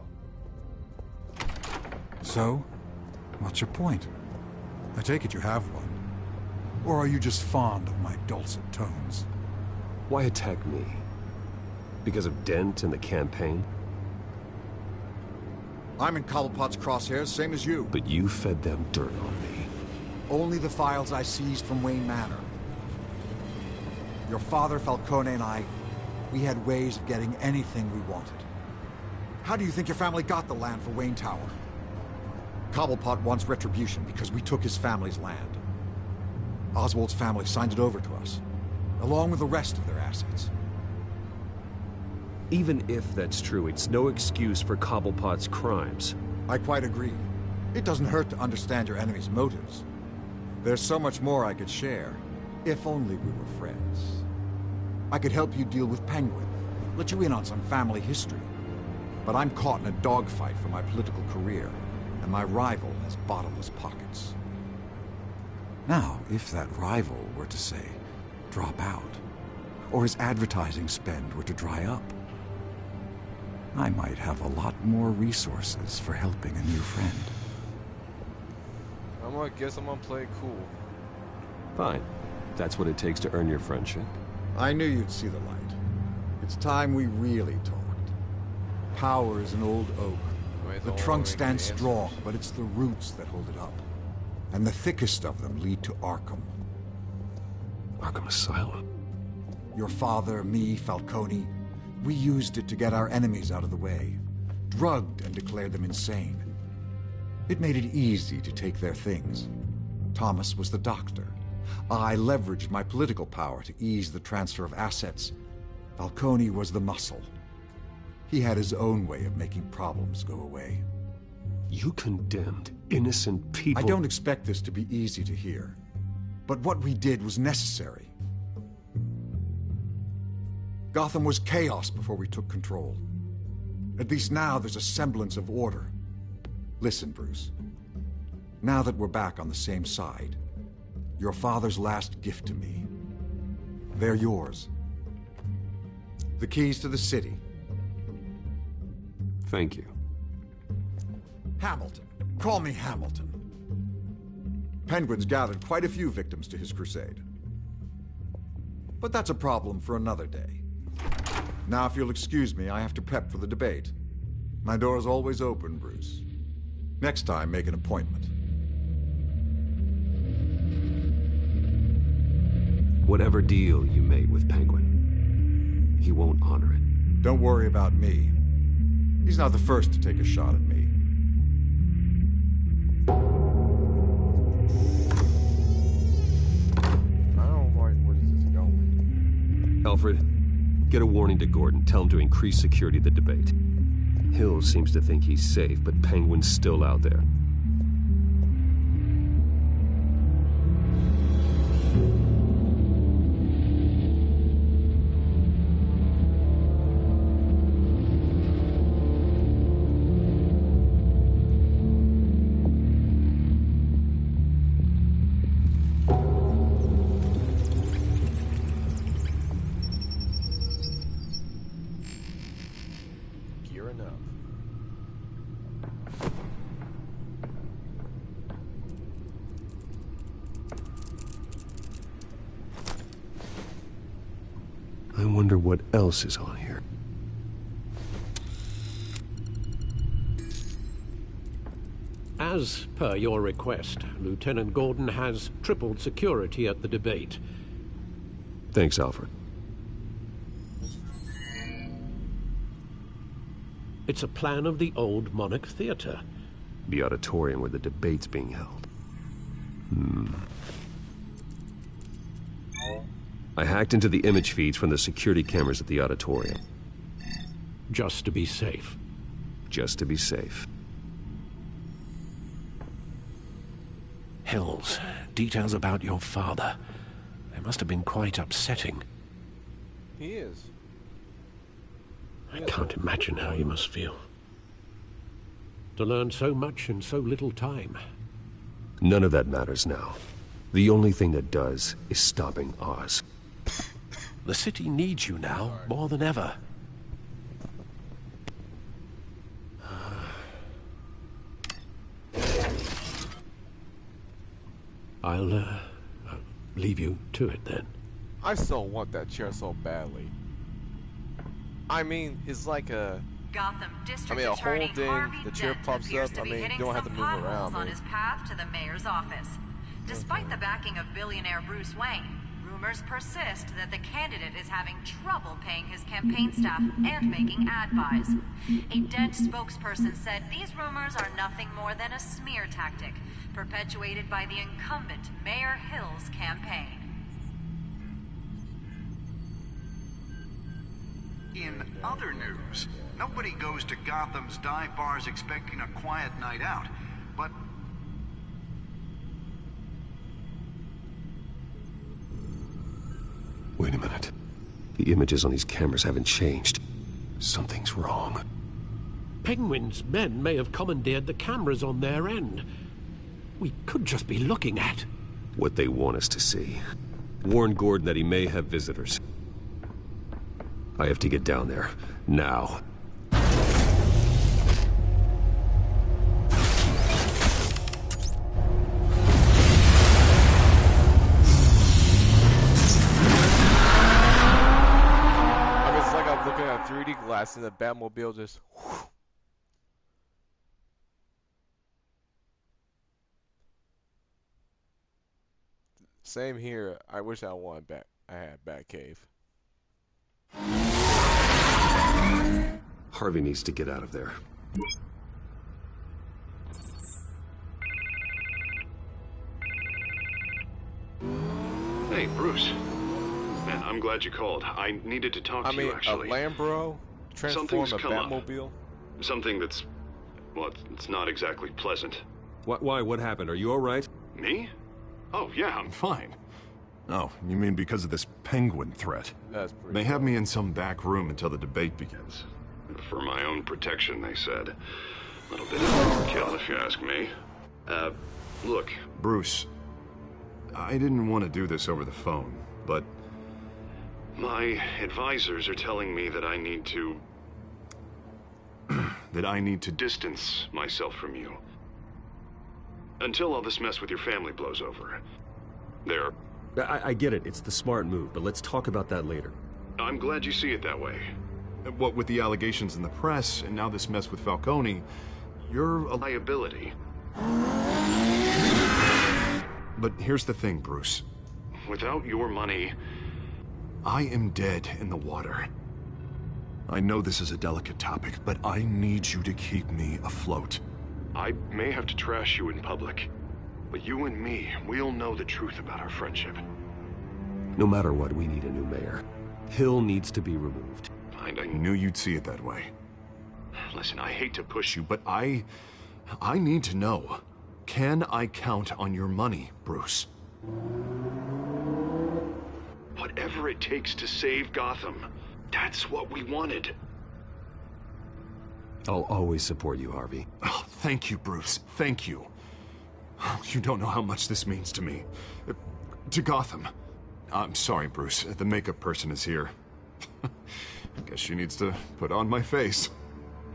So, what's your point? I take it you have one. Or are you just fond of my dulcet tones? Why attack me? Because of Dent and the campaign? I'm in Cobblepot's crosshairs, same as you. But you fed them dirt on me. Only the files I seized from Wayne Manor. Your father, Falcone, and I, we had ways of getting anything we wanted. How do you think your family got the land for Wayne Tower? Cobblepot wants retribution because we took his family's land. Oswald's family signed it over to us, along with the rest of their assets. Even if that's true, it's no excuse for Cobblepot's crimes. I quite agree. It doesn't hurt to understand your enemy's motives. There's so much more I could share, if only we were friends. I could help you deal with Penguin, let you in on some family history. But I'm caught in a dogfight for my political career, and my rival has bottomless pockets. Now, if that rival were to say, drop out, or his advertising spend were to dry up, I might have a lot more resources for helping a new friend. I guess I'm gonna play it cool. Fine. That's what it takes to earn your friendship. I knew you'd see the light. It's time we really talked. Power is an old oak. The trunk stands strong, but it's the roots that hold it up. And the thickest of them lead to Arkham. Arkham Asylum? Your father, me, Falcone, we used it to get our enemies out of the way. Drugged and declared them insane. It made it easy to take their things. Thomas was the doctor. I leveraged my political power to ease the transfer of assets. Falcone was the muscle. He had his own way of making problems go away. You condemned innocent people. I don't expect this to be easy to hear. But what we did was necessary. Gotham was chaos before we took control. At least now there's a semblance of order. Listen, Bruce. Now that we're back on the same side, your father's last gift to me, they're yours. The keys to the city. Thank you. Hamilton. Call me Hamilton. Penguin's gathered quite a few victims to his crusade. But that's a problem for another day. Now, if you'll excuse me, I have to prep for the debate. My door is always open, Bruce. Next time, make an appointment. Whatever deal you made with Penguin, he won't honor it. Don't worry about me. He's not the first to take a shot at me. I don't like where this is going. Alfred, get a warning to Gordon. Tell him to increase security at the debate. Hill seems to think he's safe, but Penguin's still out there. Gearing up. I wonder what else is on here. As per your request, Lieutenant Gordon has tripled security at the debate. Thanks, Alfred. It's a plan of the old Monarch Theater. The auditorium where the debate's being held. I hacked into the image feeds from the security cameras at the auditorium. Just to be safe. Just to be safe. Hills, details about your father. They must have been quite upsetting. He is. I can't imagine how you must feel. To learn so much in so little time. None of that matters now. The only thing that does is stopping Oz. The city needs you now, more than ever. I'll leave you to it then. I still want that chair so badly. I mean, it's like a... Gotham District I mean, a whole Attorney thing, Harvey the chair Dent pops appears up, to I be mean, you hitting don't have to some move potholes around. on his path to the mayor's office. Despite the backing of billionaire Bruce Wayne, rumors persist that the candidate is having trouble paying his campaign staff and making ad buys. A Dent spokesperson said these rumors are nothing more than a smear tactic, perpetuated by the incumbent Mayor Hill's campaign. In other news, nobody goes to Gotham's dive bars expecting a quiet night out, but... Wait a minute. The images on these cameras haven't changed. Something's wrong. Penguin's men may have commandeered the cameras on their end. We could just be looking at... What they want us to see. Warn Gordon that he may have visitors. I have to get down there. Now. It's like I'm looking at 3D glass and the Batmobile just... Whew. Same here. I wish I had Batcave. Harvey needs to get out of there. Hey, Bruce. Man, I'm glad you called. I needed to talk to you, actually. A Lambro transform a Batmobile? Something that's... well, it's not exactly pleasant. Why? What happened? Are you alright? Me? Oh, yeah, I'm fine. Oh, you mean because of this penguin threat? That's pretty They have me in some back room until the debate begins. For my own protection, they said. A little bit of overkill, if you ask me. Look. Bruce, I didn't want to do this over the phone, but... My advisors are telling me that I need to... that I need to... distance myself from you. Until all this mess with your family blows over. There... I get it. It's the smart move, but let's talk about that later. I'm glad you see it that way. What with the allegations in the press, and now this mess with Falcone, you're a liability. But here's the thing, Bruce. Without your money... I am dead in the water. I know this is a delicate topic, but I need you to keep me afloat. I may have to trash you in public, but you and me, we'll know the truth about our friendship. No matter what, we need a new mayor. Hill needs to be removed. I knew you'd see it that way. Listen, I hate to push you, but I need to know. Can I count on your money, Bruce? Whatever it takes to save Gotham, that's what we wanted. I'll always support you, Harvey. Oh, thank you, Bruce. Thank you. You don't know how much this means to me. To Gotham. I'm sorry, Bruce. The makeup person is here. I guess she needs to put on my face.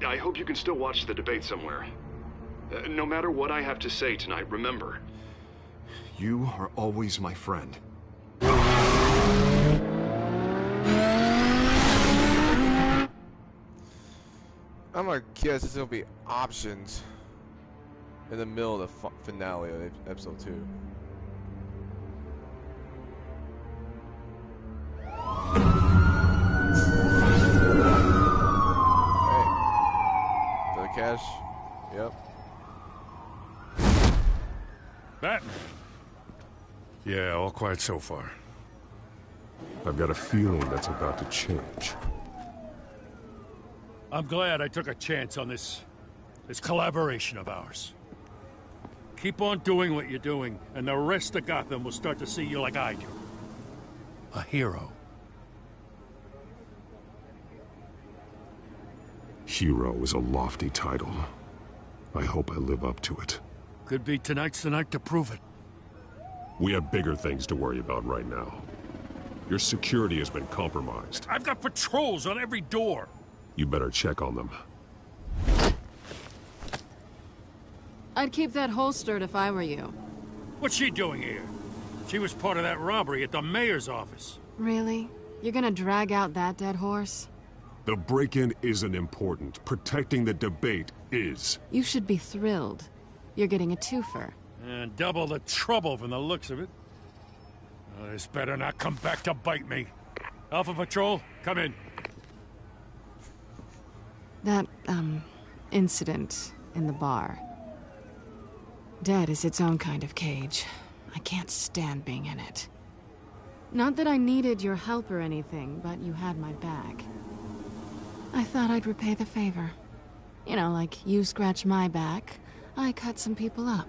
I hope you can still watch the debate somewhere. No matter what I have to say tonight, remember. You are always my friend. I'm gonna guess it's gonna be options in the middle of the finale of episode 2. Hey. 'Cause, I mean, Flash. Yep. Batman. Yeah, all quiet so far. I've got a feeling that's about to change. I'm glad I took a chance on this collaboration of ours. Keep on doing what you're doing, and the rest of Gotham will start to see you like I do. A hero. Hero is a lofty title. I hope I live up to it. Could be tonight's the night to prove it. We have bigger things to worry about right now. Your security has been compromised. I've got patrols on every door. You better check on them. I'd keep that holstered if I were you. What's she doing here? She was part of that robbery at the mayor's office. Really? You're gonna drag out that dead horse? The break-in isn't important. Protecting the debate is. You should be thrilled. You're getting a twofer. And double the trouble from the looks of it. Oh, this better not come back to bite me. Alpha Patrol, come in. That, incident in the bar. Dead is its own kind of cage. I can't stand being in it. Not that I needed your help or anything, but you had my back. I thought I'd repay the favor. You know, like you scratch my back, I cut some people up.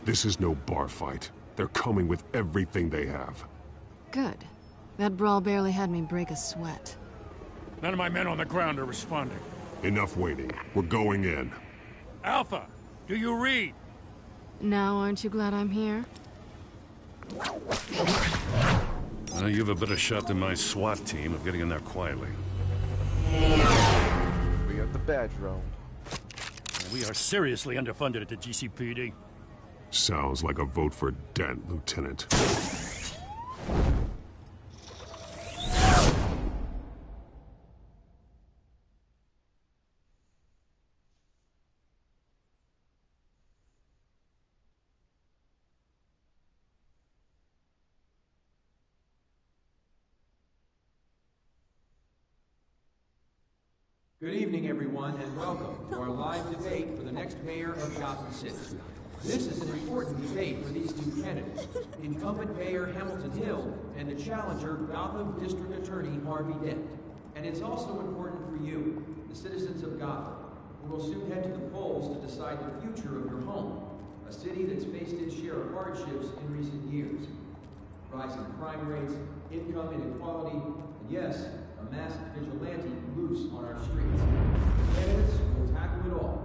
This is no bar fight. They're coming with everything they have. Good. That brawl barely had me break a sweat. None of my men on the ground are responding. Enough waiting. We're going in. Alpha, do you read? Now, aren't you glad I'm here? Well, you have a better shot than my SWAT team of getting in there quietly. We got the badge round. We are seriously underfunded at the GCPD. Sounds like a vote for Dent, Lieutenant. Good evening, everyone, and welcome to our live debate for the next mayor of Gotham City. This is an important debate for these two candidates, incumbent Mayor Hamilton Hill and the challenger Gotham District Attorney Harvey Dent. And it's also important for you, the citizens of Gotham, who will soon head to the polls to decide the future of your home, a city that's faced its share of hardships in recent years. Rising crime rates, income inequality, and yes, a masked vigilante loose on our streets. Candidates will tackle it all.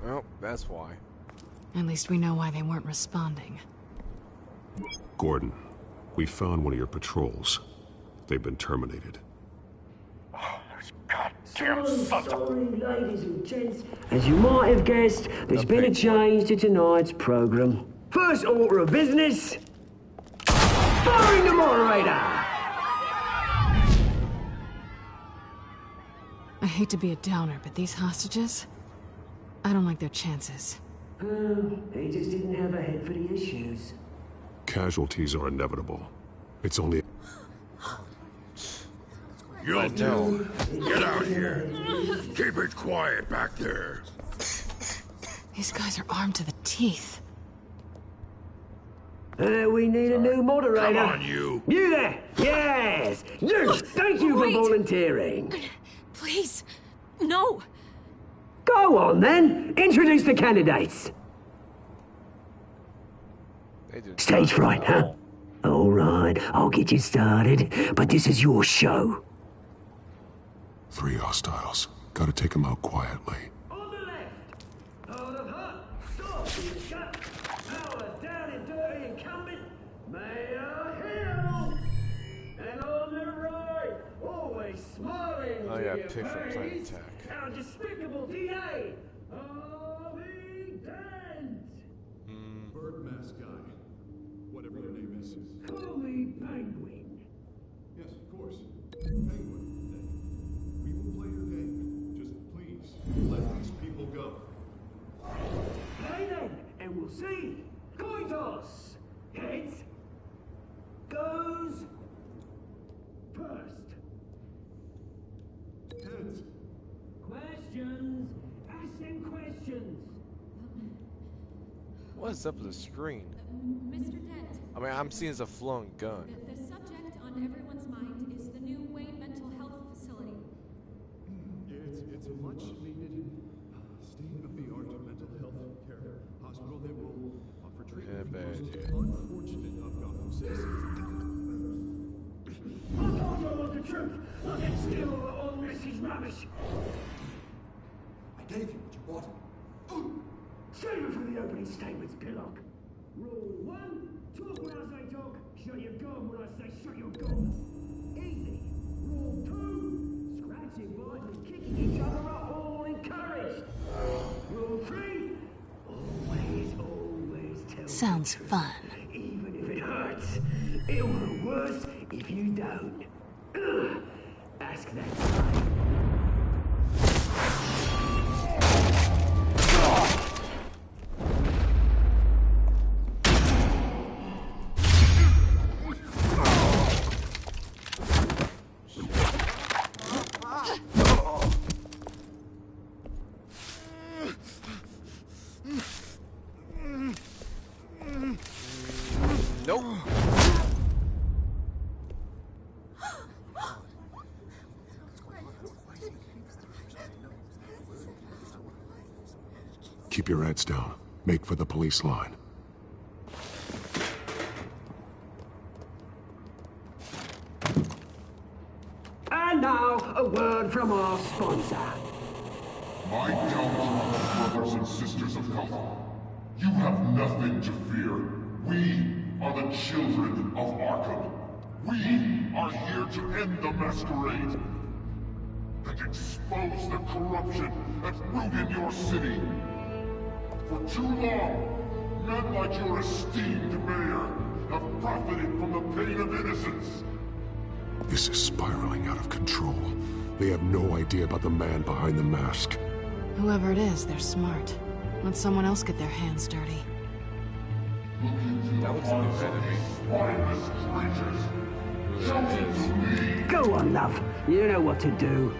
Well, that's why. At least we know why they weren't responding. Gordon, we found one of your patrols. They've been terminated. Sorry, ladies and gents. As you might have guessed, there's been a change to tonight's program. First order of business, firing the moderator! I hate to be a downer, but these hostages? I don't like their chances. He just didn't have a head for the issues. Casualties are inevitable. It's only... You two, get out here. Keep it quiet back there. These guys are armed to the teeth. We need a new moderator. Come on, you. You there! Yes! You! Thank you for volunteering. Please, no. Go on, then. Introduce the candidates. Stage fright, huh? All right, I'll get you started, but this is your show. 3 hostiles. Gotta take them out quietly. On the left, out of hot, soft in the gut, power down and dirty incumbent, Mayor Hill. And on the right, always smiling Oh yeah, to your pick from Planet face, Attack. our despicable DA, Harvey Dent. Bird mask guy. Whatever your name evidence. Call me Penguin. Yes, of course. Penguin, then. We will play your game. Just please, let these people go. Play then, and we'll see. Coin toss. Heads goes first. Heads. Questions. Ask them questions. What's up with the screen? Mr. Dent. I mean, I'm seeing it's a flowing gun. The subject on everyone's mind is the new Wayne Mental Health Facility. It's a much needed state-of-the-art mental health care hospital that will offer treatment for the most unfortunate of Gotham citizens. I told you I want the truth. I get still all Mrs. Rubbish. I gave you what you wanted. Save it for the opening statements, Pillock. Rule 1, talk when I say talk, shut your gob when I say shut your gob. Easy. Rule 2, scratching, biting, and kicking each other are all encouraged. Rule 3, always tell Sounds the truth. fun. Even if it hurts. It'll hurt worse if you don't. Ask that guy. Nope. Keep your heads down. Make for the police line. And now, a word from our sponsor. My downtrodden brothers and sisters of Gotham, you have nothing to fear. We are the children of Arkham. We are here to end the masquerade and expose the corruption that's rooted your city. For too long, men like your esteemed mayor have profited from the pain of innocence. This is spiraling out of control. They have no idea about the man behind the mask. Whoever it is, they're smart. Let someone else get their hands dirty. That looks like enemy. Go on, love. You know what to do.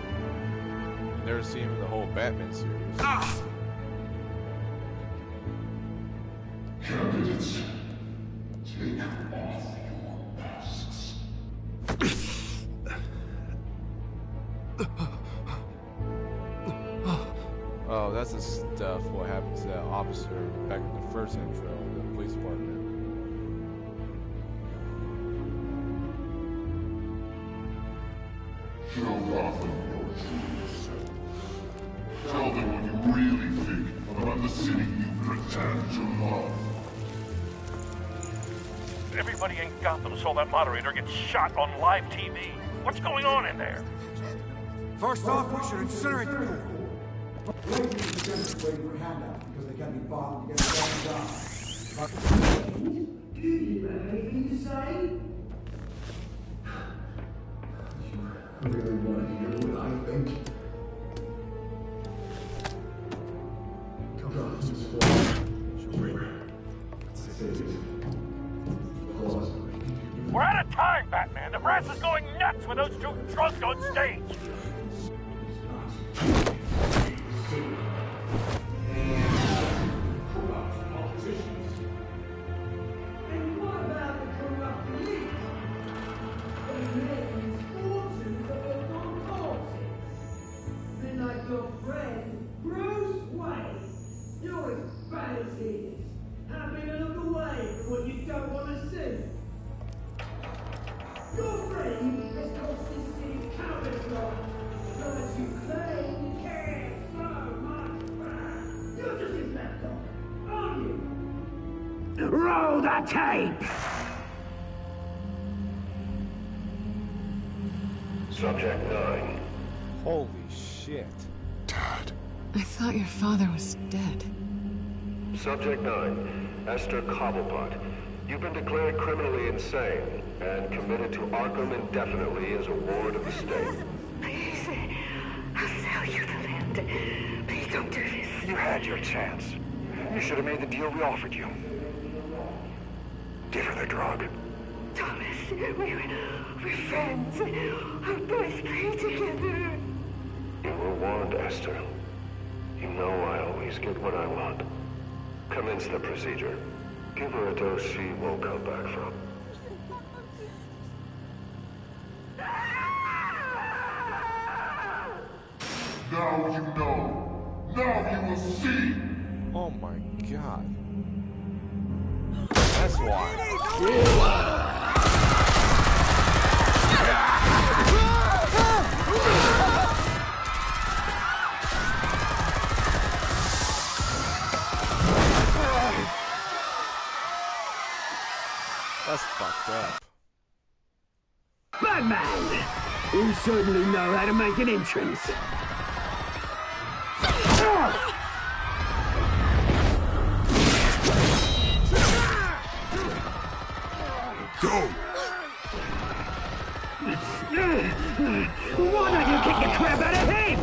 Never seen him in the whole Batman series. Candidates, take off your masks. Oh, that's the stuff what happened to that officer back in the first intro in the police department. Show Gotham your true self. Tell them what you really think about the city you pretend to love. Everybody in Gotham saw that moderator get shot on live TV. What's going on in there? First off, we should incinerate the pool. Waiting for handouts because they can't be bothered to get the damn job. Do you have anything to say? You really want to hear what I think? We're out of time, Batman. The brass is going nuts with those two drunks on stage. And what about the corrupt elite? They make these fortunes of their own corpses. Been like your friend, Bruce Wayne. You're as bad as he is. Happy to look away from what you don't want to see. Your friend has cost this city countless lives. But you claim you care so much back. You're just his lapdog, aren't you? Roll the tape! Subject 9. Holy shit. I thought your father was dead. Subject 9. Esther Cobblepot. You've been declared criminally insane and committed to Arkham indefinitely as a ward of the state. Please, I'll sell you the land. Please don't do this. You had your chance. You should have made the deal we offered you. Give her the drug. Thomas, we're friends. Our boys play together. You were warned, Esther. You know I always get what I want. Commence the procedure. Give her a dose she won't come back from. Now you know. Now you will see. Oh my god. That's why. That's fucked up. Batman! You certainly know how to make an entrance. Go! Why don't you kick the crap out of him?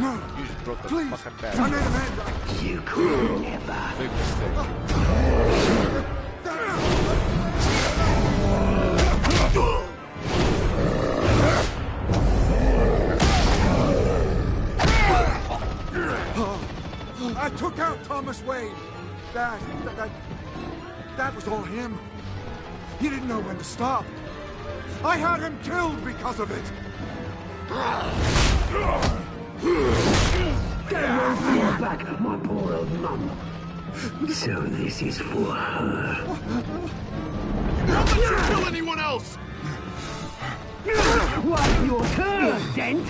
No! You just broke the Please! fucking bat. I made a man. You could never. Big mistake. I took out Thomas Wayne. That was all him. He didn't know when to stop. I had him killed because of it. Get your back, my poor old mum. So this is for her. Don't let you kill anyone else! What's your turn, Dent?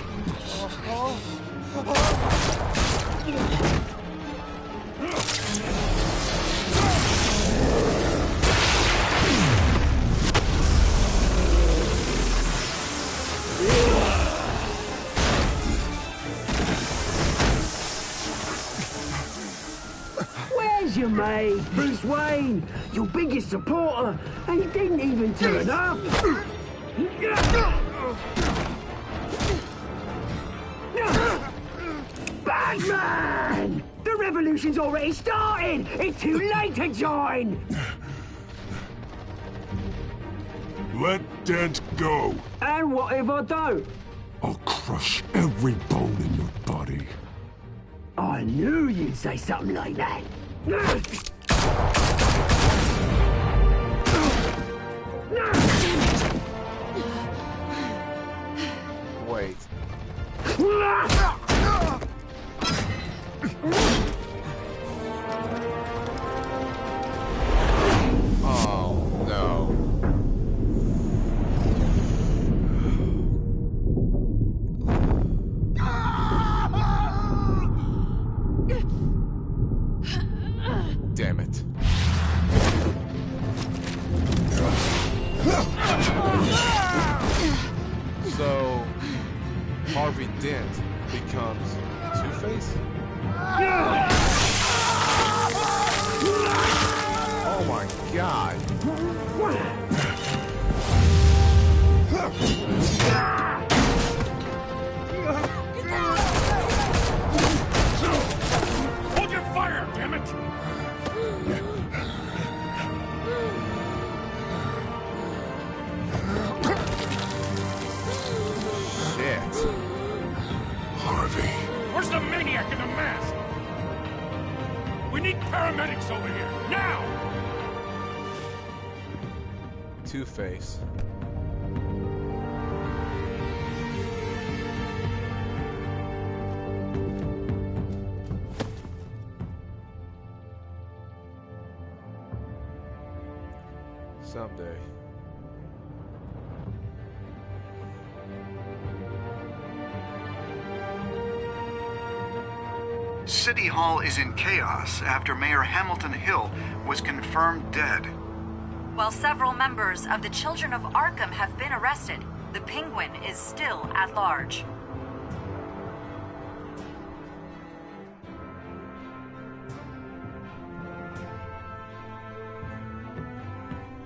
Where's your mate, Bruce Wayne? Your biggest supporter, and he didn't even turn up. Batman! The revolution's already started! It's too late to join! Let Dent go. And what if I don't? I'll crush every bone in your body. I knew you'd say something like that. Wait. Oh, no. Damn it. So, Harvey Dent becomes Two-Face? Oh my god. Hold your fire, damn it! Shit. Harvey. Where's the maniac in the mask? We need paramedics over here, now! Two-Face. Someday. City Hall is in chaos after Mayor Hamilton Hill was confirmed dead. While several members of the Children of Arkham have been arrested, the Penguin is still at large.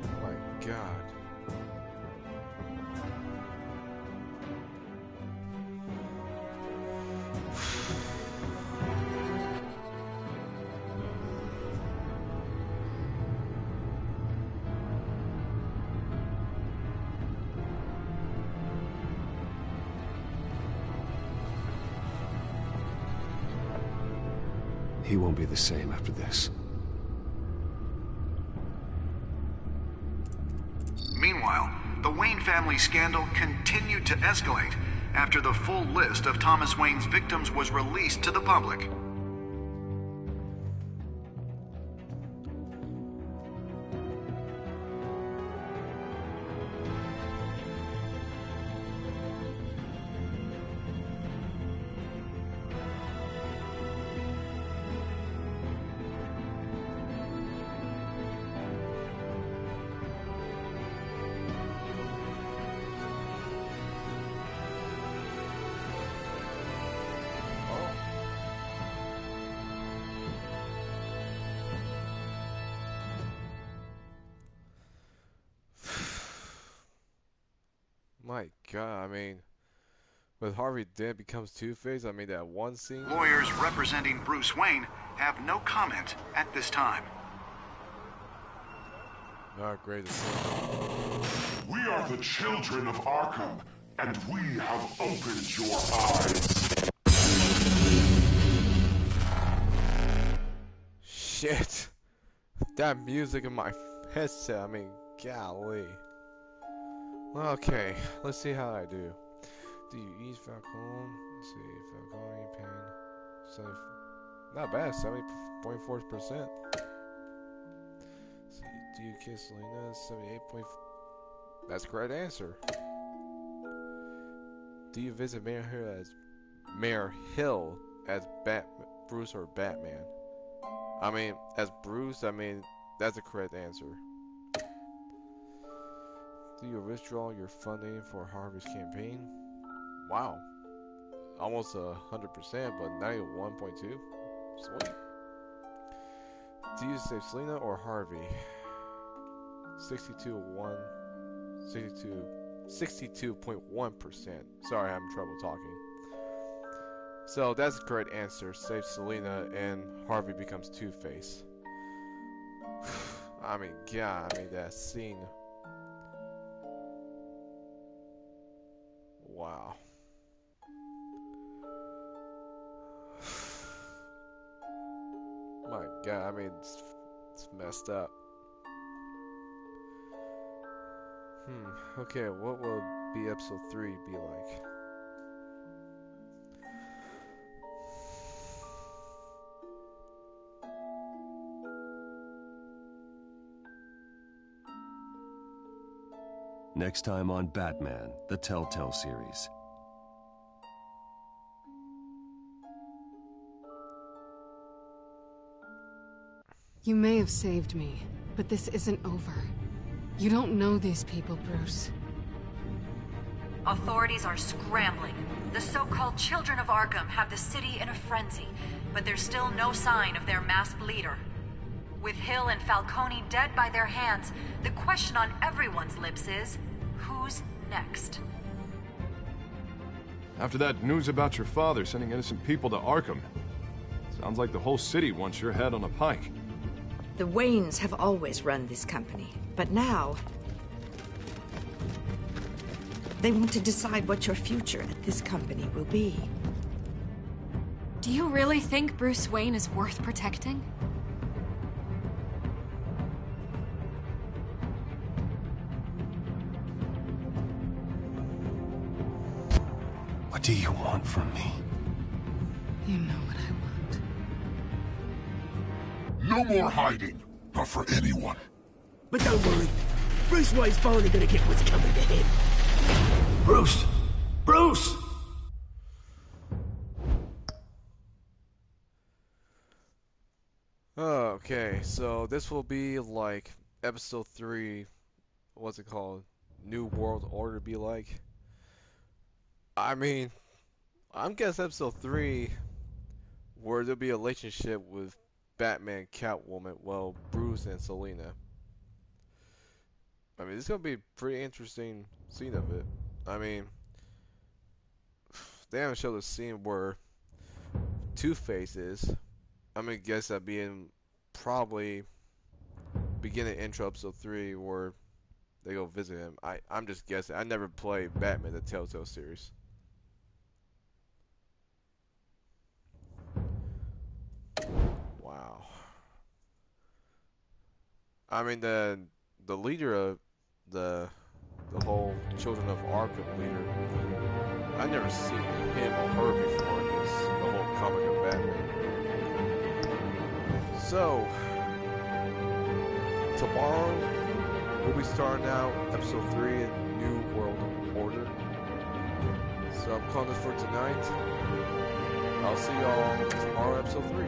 Oh my God. He won't be the same after this. Meanwhile, the Wayne family scandal continued to escalate after the full list of Thomas Wayne's victims was released to the public. My God, I mean, when Harvey Dent becomes Two-Face, I mean, that one scene. Lawyers representing Bruce Wayne have no comment at this time. Not great to see. We are the children of Arkham, and we have opened your eyes. Shit. That music in my headset, I mean, golly. Okay, let's see how I do. Do you eat Falcone? Let's see, Falcone, pain. Not bad, 70.4%. See, do you kiss Selena? 78. That's the correct answer. Do you visit Mayor Hill as Bruce or Batman? I mean, as Bruce, I mean, that's the correct answer. Do you withdraw your funding for Harvey's campaign? Wow. Almost 100%, but 91.2. Sweet. Do you save Selena or Harvey? 62.1%. Sorry, I'm having trouble talking. So that's the correct answer. Save Selena and Harvey becomes Two-Face. I mean, God, I mean, that scene. Wow. My God, I mean, it's messed up. Okay, what will be episode 3 be like? Next time on Batman, the Telltale series. You may have saved me, but this isn't over. You don't know these people, Bruce. Authorities are scrambling. The so-called Children of Arkham have the city in a frenzy, but there's still no sign of their masked leader. With Hill and Falcone dead by their hands, the question on everyone's lips is, who's next? After that news about your father sending innocent people to Arkham, sounds like the whole city wants your head on a pike. The Waynes have always run this company, but now they want to decide what your future at this company will be. Do you really think Bruce Wayne is worth protecting? What do you want from me? You know what I want. No more hiding, not for anyone. But don't worry, Bruce Wayne's finally gonna get what's coming to him. Bruce! Bruce! Okay, so this will be like episode 3, what's it called? New World Order be like? I mean, I'm guessing episode 3 where there'll be a relationship with Batman, Catwoman, well, Bruce and Selina. I mean, it's gonna be a pretty interesting scene of it. I mean, they haven't showed a scene where Two-Face is. I'm gonna guess that being probably beginning intro episode 3 where they go visit him. I'm just guessing. I never played Batman the Telltale series. Wow. I mean the leader of the whole Children of Arkham leader. I never seen him or her before in this the whole comic of Batman. So tomorrow we'll be starting out episode 3 in New World Order. So I'm calling this for tonight. I'll see y'all tomorrow, episode 3.